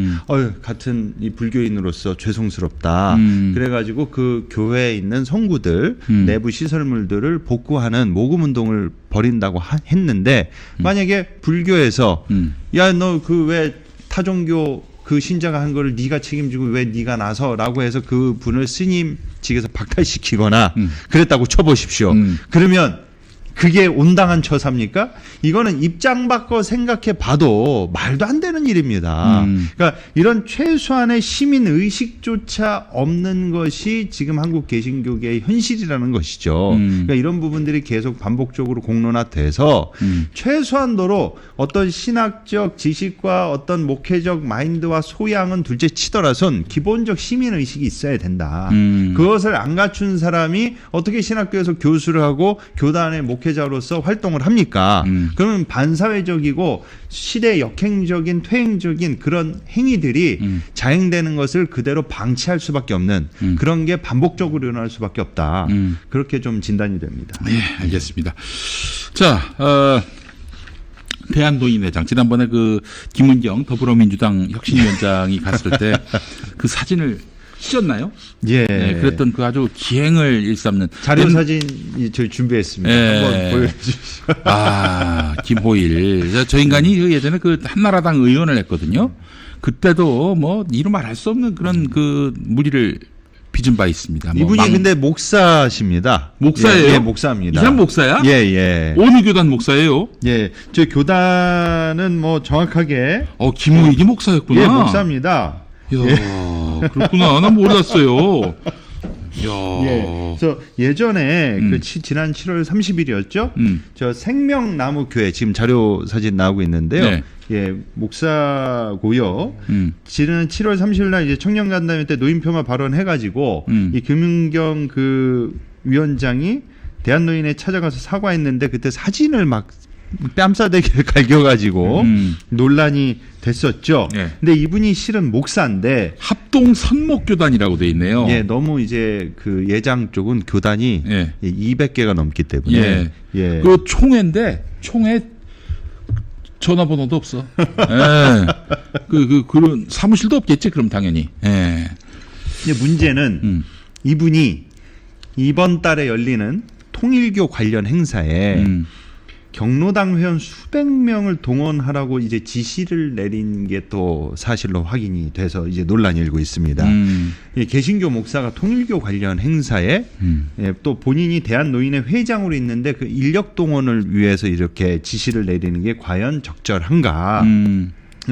같은 이 불교인으로서 죄송스럽다. 그래가지고 그 교회에 있는 성구들 내부 시설물들을 복구하는 모금 운동을 벌인다고 했는데 만약에 불교에서 야 너 그 왜 타종교 그 신자가 한 거를 네가 책임지고 왜 네가 나서라고 해서 그 분을 스님직에서 박탈시키거나 그랬다고 쳐보십시오. 그러면 그게 온당한 처사입니까? 이거는 입장 바꿔 생각해 봐도 말도 안 되는 일입니다. 그러니까 이런 최소한의 시민 의식조차 없는 것이 지금 한국 개신교계의 현실이라는 것이죠. 그러니까 이런 부분들이 계속 반복적으로 공론화돼서 최소한도로 어떤 신학적 지식과 어떤 목회적 마인드와 소양은 둘째 치더라선 기본적 시민 의식이 있어야 된다. 그것을 안 갖춘 사람이 어떻게 신학교에서 교수를 하고 교단의 목회자로서 활동을 합니까? 그러면 반사회적이고 시대 역행적인 퇴행적인 그런 행위들이 자행되는 것을 그대로 방치할 수밖에 없는 그런 게 반복적으로 일어날 수밖에 없다. 그렇게 좀 진단이 됩니다. 네, 알겠습니다. 자, 대한노인회장 지난번에 그 김은경 더불어민주당 혁신위원장이 갔을 때 그 사진을 찢었나요? 예. 네, 그랬던 그 아주 기행을 일삼는 자료 사진이 저희 준비했습니다. 예. 한번 보여주시죠. 아, 김호일. 저 인간이 그 예전에 그 한나라당 의원을 했거든요. 그때도 뭐 이루 말할 수 없는 그런 그 무리를 빚은 바 있습니다. 뭐 이분이 근데 목사십니다. 목사예요? 예, 목사입니다. 이 사람 목사야? 예, 예. 어느 교단 목사예요? 예. 저 교단은 뭐 정확하게 김호일이 목사였구나. 예, 목사입니다. 이야, 그렇구나. 난 몰랐어요. 이야. 예. 그래서 예전에 그 지난 7월 30일이었죠. 저 생명나무 교회 지금 자료 사진 나오고 있는데요. 네. 예, 목사고요. 지난 7월 30일 날 이제 청년간담회 때 노인평화 발언해가지고 이 김은경 그 위원장이 대한노인에 찾아가서 사과했는데 그때 사진을 막 뺨싸대기를 갈겨가지고 논란이 됐었죠. 네. 근데 이분이 실은 목사인데 합동 선목교단이라고 돼 있네요. 예, 너무 이제 그 예장 쪽은 교단이 예. 200개가 넘기 때문에 예. 예. 그 총회인데 총회 전화번호도 없어. 예. 그런 사무실도 없겠지. 그럼 당연히. 예. 근데 문제는 이분이 이번 달에 열리는 통일교 관련 행사에 경로당 회원 수백 명을 동원하라고 이제 지시를 내린 게 또 사실로 확인이 돼서 이제 논란이 일고 있습니다. 이 개신교 목사가 통일교 관련 행사에 예, 또 본인이 대한노인회 회장으로 있는데 그 인력 동원을 위해서 이렇게 지시를 내리는 게 과연 적절한가?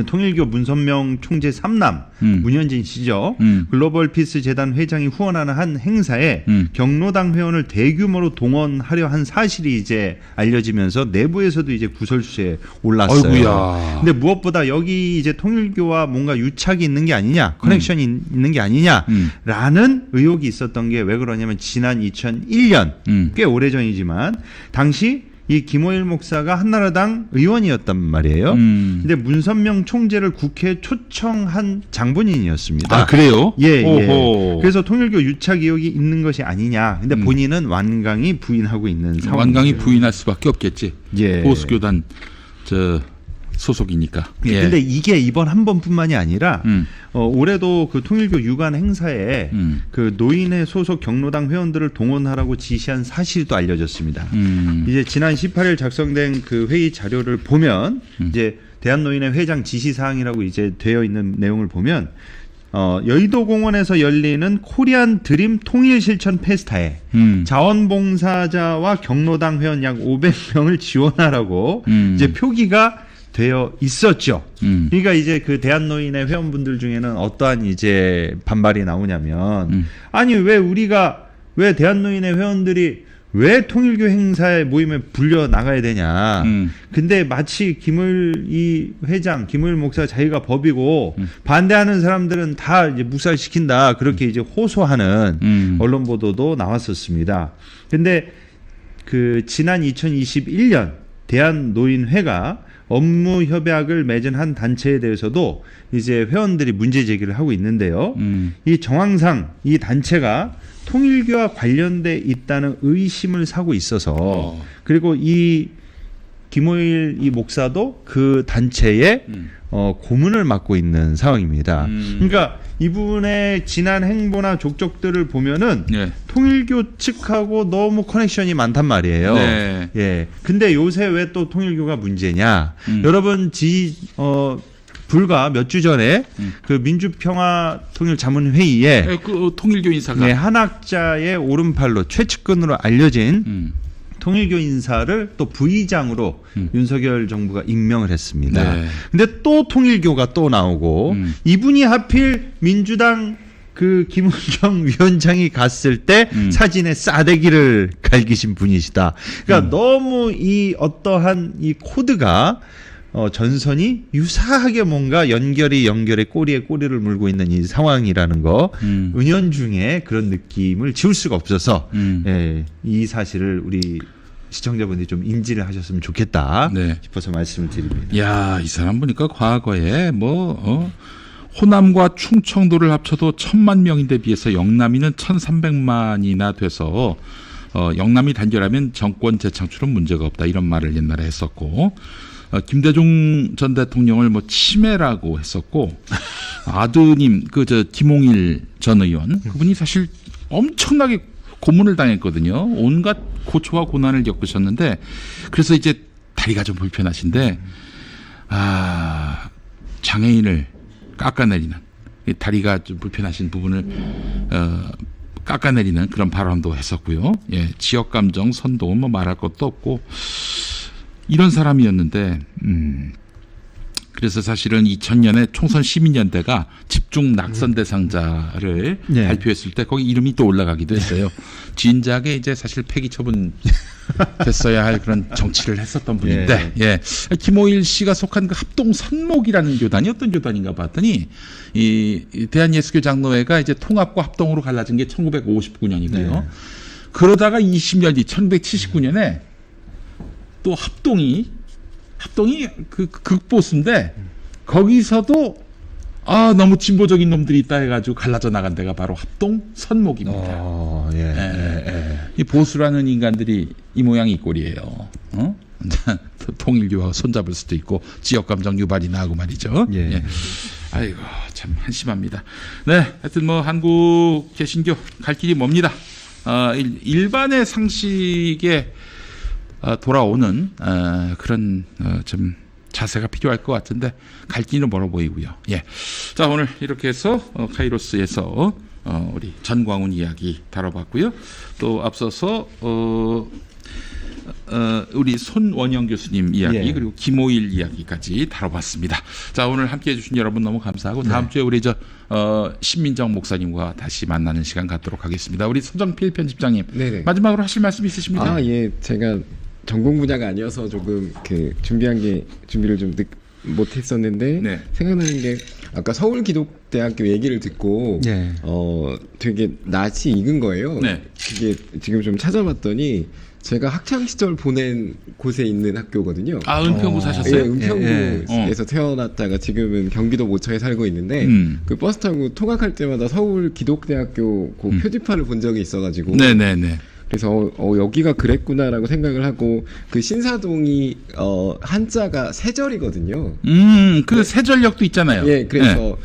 통일교 문선명 총재 3남 문현진 씨죠. 글로벌 피스 재단 회장이 후원하는 한 행사에 경로당 회원을 대규모로 동원하려 한 사실이 이제 알려지면서 내부에서도 이제 구설수에 올랐어요. 아이고야. 근데 무엇보다 여기 이제 통일교와 뭔가 유착이 있는 게 아니냐, 커넥션이 있는 게 아니냐라는 의혹이 있었던 게 왜 그러냐면 지난 2001년 꽤 오래전이지만 당시 이 김호일 목사가 한나라당 의원이었단 말이에요. 근데 문선명 총재를 국회에 초청한 장본인이었습니다. 아, 그래요? 예, 예. 오호. 그래서 통일교 유착 의혹이 있는 것이 아니냐. 근데 본인은 완강히 부인하고 있는 상황. 완강히 부인할 수밖에 없겠지. 예. 보수교단 소속이니까. 예. 근데 이게 이번 한 번뿐만이 아니라 올해도 그 통일교 유관 행사에 그 노인회 소속 경로당 회원들을 동원하라고 지시한 사실이 또 알려졌습니다. 이제 지난 18일 작성된 그 회의 자료를 보면 이제 대한노인회 회장 지시 사항이라고 이제 되어 있는 내용을 보면 여의도 공원에서 열리는 코리안 드림 통일 실천 페스타에 자원봉사자와 경로당 회원 약 500명을 지원하라고 이제 표기가 되어 있었죠. 그러니까 이제 그 대한노인회 회원분들 중에는 어떠한 이제 반발이 나오냐면 아니 왜 대한노인회 회원들이 왜 통일교 행사에 모임에 불려 나가야 되냐. 근데 마치 김을 목사 자기가 법이고 반대하는 사람들은 다 이제 묵살시킨다. 그렇게 이제 호소하는 언론 보도도 나왔었습니다. 근데 그 지난 2021년 대한노인회가 업무 협약을 맺은 한 단체에 대해서도 이제 회원들이 문제 제기를 하고 있는데요. 이 정황상 이 단체가 통일교와 관련돼 있다는 의심을 사고 있어서 그리고 이 김호일 이 목사도 그 단체의 고문을 맡고 있는 상황입니다. 그러니까 이분의 지난 행보나 족적들을 보면은 네. 통일교 측하고 너무 커넥션이 많단 말이에요. 네. 예. 근데 요새 왜 또 통일교가 문제냐? 여러분 불과 몇 주 전에 그 민주평화통일자문회의에 그 통일교 인사가 네, 한학자의 오른팔로 최측근으로 알려진 통일교 인사를 또 부의장으로 윤석열 정부가 임명을 했습니다. 네. 근데 또 통일교가 또 나오고 이분이 하필 민주당 그 김은경 위원장이 갔을 때 사진에 싸대기를 갈기신 분이시다. 그러니까 너무 이 어떠한 이 코드가 전선이 유사하게 뭔가 연결에 꼬리에 꼬리를 물고 있는 이 상황이라는 거 은연중에 그런 느낌을 지울 수가 없어서 예, 이 사실을 우리 시청자분들이 좀 인지를 하셨으면 좋겠다 네. 싶어서 말씀을 드립니다. 야, 이 사람 보니까 과거에 호남과 충청도를 합쳐도 1,000만 명인데 비해서 영남이는 1,300만이나 돼서 영남이 단결하면 정권 재창출은 문제가 없다 이런 말을 옛날에 했었고 김대중 전 대통령을 뭐 치매라고 했었고 아드님 김홍일 전 의원 그분이 사실 엄청나게 고문을 당했거든요. 온갖 고초와 고난을 겪으셨는데 그래서 이제 다리가 좀 불편하신데 장애인을 깎아내리는 다리가 좀 불편하신 부분을 깎아내리는 그런 발언도 했었고요. 예, 지역 감정 선동은 뭐 말할 것도 없고 이런 사람이었는데 그래서 사실은 2000년에 총선 시민연대가 집중 낙선 대상자를 네. 발표했을 때 거기 이름이 또 올라가기도 했어요. 진작에 이제 사실 폐기 처분 됐어야 할 그런 정치를 했었던 분인데, 예. 김호일 씨가 속한 그 합동 선목이라는 교단이 어떤 교단인가 봤더니 이 대한예수교 장로회가 이제 통합과 합동으로 갈라진 게 1959년이고요. 네. 그러다가 20년 뒤 1979년에 또 합동이 그 극보수인데 거기서도 너무 진보적인 놈들이 있다 해가지고 갈라져 나간 데가 바로 합동 선목입니다. 이 보수라는 인간들이 이 모양이 이 꼴이에요. 통일교와 손잡을 수도 있고 지역 감정 유발이 나고 말이죠. 예. 아이고 참 한심합니다. 네, 하여튼 뭐 한국 개신교 갈 길이 멉니다. 일반의 상식에 돌아오는 그런 좀 자세가 필요할 것 같은데 갈 길은 멀어 보이고요. 예. 자, 오늘 이렇게 해서 카이로스에서 우리 전광훈 이야기 다뤄봤고요. 또 앞서서 우리 손원영 교수님 이야기 그리고 김호일 이야기까지 다뤄봤습니다. 자, 오늘 함께해 주신 여러분 너무 감사하고 다음 주에 우리 신민정 목사님과 다시 만나는 시간 갖도록 하겠습니다. 우리 서정필 편집장님 네네. 마지막으로 하실 말씀 있으십니까? 예, 제가 전공 분야가 아니어서 조금 준비를 좀 못했었는데 생각나는 게 아까 서울기독대학교 얘기를 듣고 되게 낯이 익은 거예요. 그게 지금 좀 찾아봤더니 제가 학창 시절 보낸 곳에 있는 학교거든요. 은평구 사셨어요? 예, 은평구에서 태어났다가 지금은 경기도 모처에 살고 있는데 그 버스 타고 통학할 때마다 서울기독대학교 그 표지판을 본 적이 있어가지고. 네네네. 그래서 여기가 그랬구나라고 생각을 하고 그 신사동이 한자가 세절이거든요. 그 세절역도 있잖아요. 예, 그래서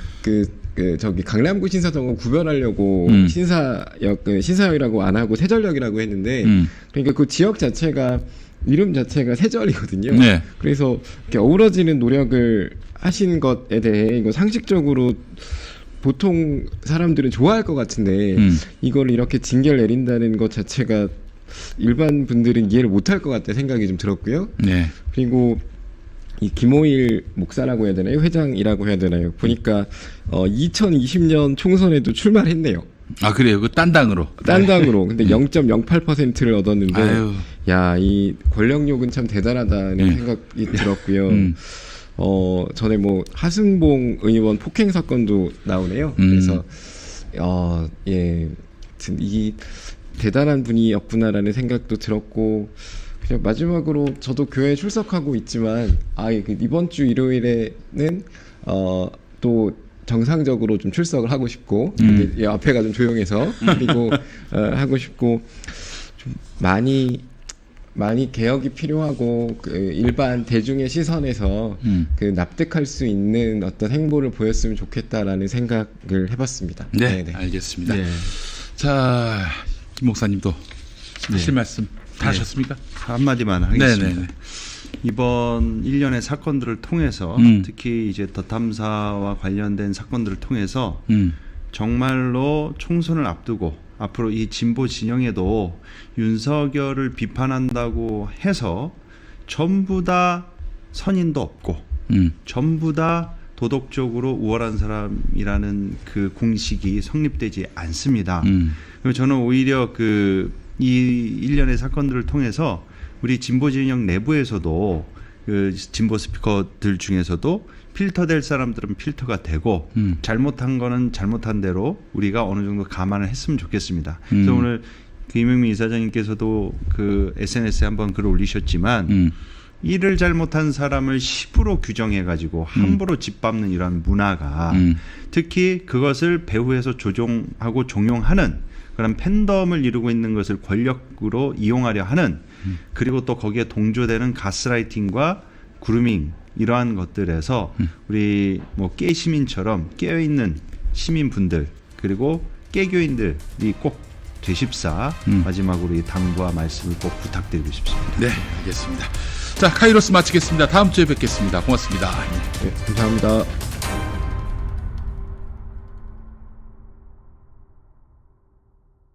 저기 강남구 신사동은 구별하려고 신사역이라고 안 하고 세절역이라고 했는데 그러니까 그 지역 자체가 이름 자체가 세절이거든요. 그래서 이렇게 어우러지는 노력을 하신 것에 대해 이거 상식적으로 보통 사람들은 좋아할 것 같은데 이걸 이렇게 징계를 내린다는 것 자체가 일반 분들은 이해를 못할 것 같다는 생각이 좀 들었고요. 그리고 이 김호일 목사라고 해야 되나요? 회장이라고 해야 되나요? 보니까 2020년 총선에도 출마를 했네요. 그래요? 그 딴 당으로. 근데 0.08%를 얻었는데 야, 이 권력욕은 참 대단하다는 생각이 들었고요. 전에 뭐 하승봉 의원 폭행 사건도 나오네요. 그래서 이 대단한 분이었구나라는 생각도 들었고 그냥 마지막으로 저도 교회에 출석하고 있지만 이번 주 일요일에는 또 정상적으로 좀 출석을 하고 싶고 근데 앞에가 좀 조용해서 그리고 하고 싶고 좀 많이 개혁이 필요하고 그 일반 대중의 시선에서 그 납득할 수 있는 어떤 행보를 보였으면 좋겠다라는 생각을 해봤습니다. 네. 알겠습니다. 자, 김 목사님도 하실 말씀 다 하셨습니까? 한마디만 하겠습니다. 이번 일련의 사건들을 통해서 특히 이제 더 탐사와 관련된 사건들을 통해서 정말로 총선을 앞두고 앞으로 이 진보 진영에도 윤석열을 비판한다고 해서 전부 다 선인도 없고 전부 다 도덕적으로 우월한 사람이라는 그 공식이 성립되지 않습니다. 그리고 저는 오히려 이 일련의 사건들을 통해서 우리 진보 진영 내부에서도 그 진보 스피커들 중에서도 필터될 사람들은 필터가 되고 잘못한 거는 잘못한 대로 우리가 어느 정도 감안을 했으면 좋겠습니다. 그래서 오늘 김용민 이사장님께서도 그 SNS에 한번 글을 올리셨지만 일을 잘못한 사람을 10으로 규정해가지고 함부로 짓밟는 이러한 문화가 특히 그것을 배후에서 조종하고 종용하는 그런 팬덤을 이루고 있는 것을 권력으로 이용하려 하는 그리고 또 거기에 동조되는 가스라이팅과 그루밍 이러한 것들에서 우리 뭐 깨시민처럼 깨어있는 시민분들 그리고 깨교인들이 꼭 되십사 마지막으로 이 당부와 말씀을 꼭 부탁드리고 싶습니다. 네, 알겠습니다. 자, 카이로스 마치겠습니다. 다음 주에 뵙겠습니다. 고맙습니다. 네, 감사합니다.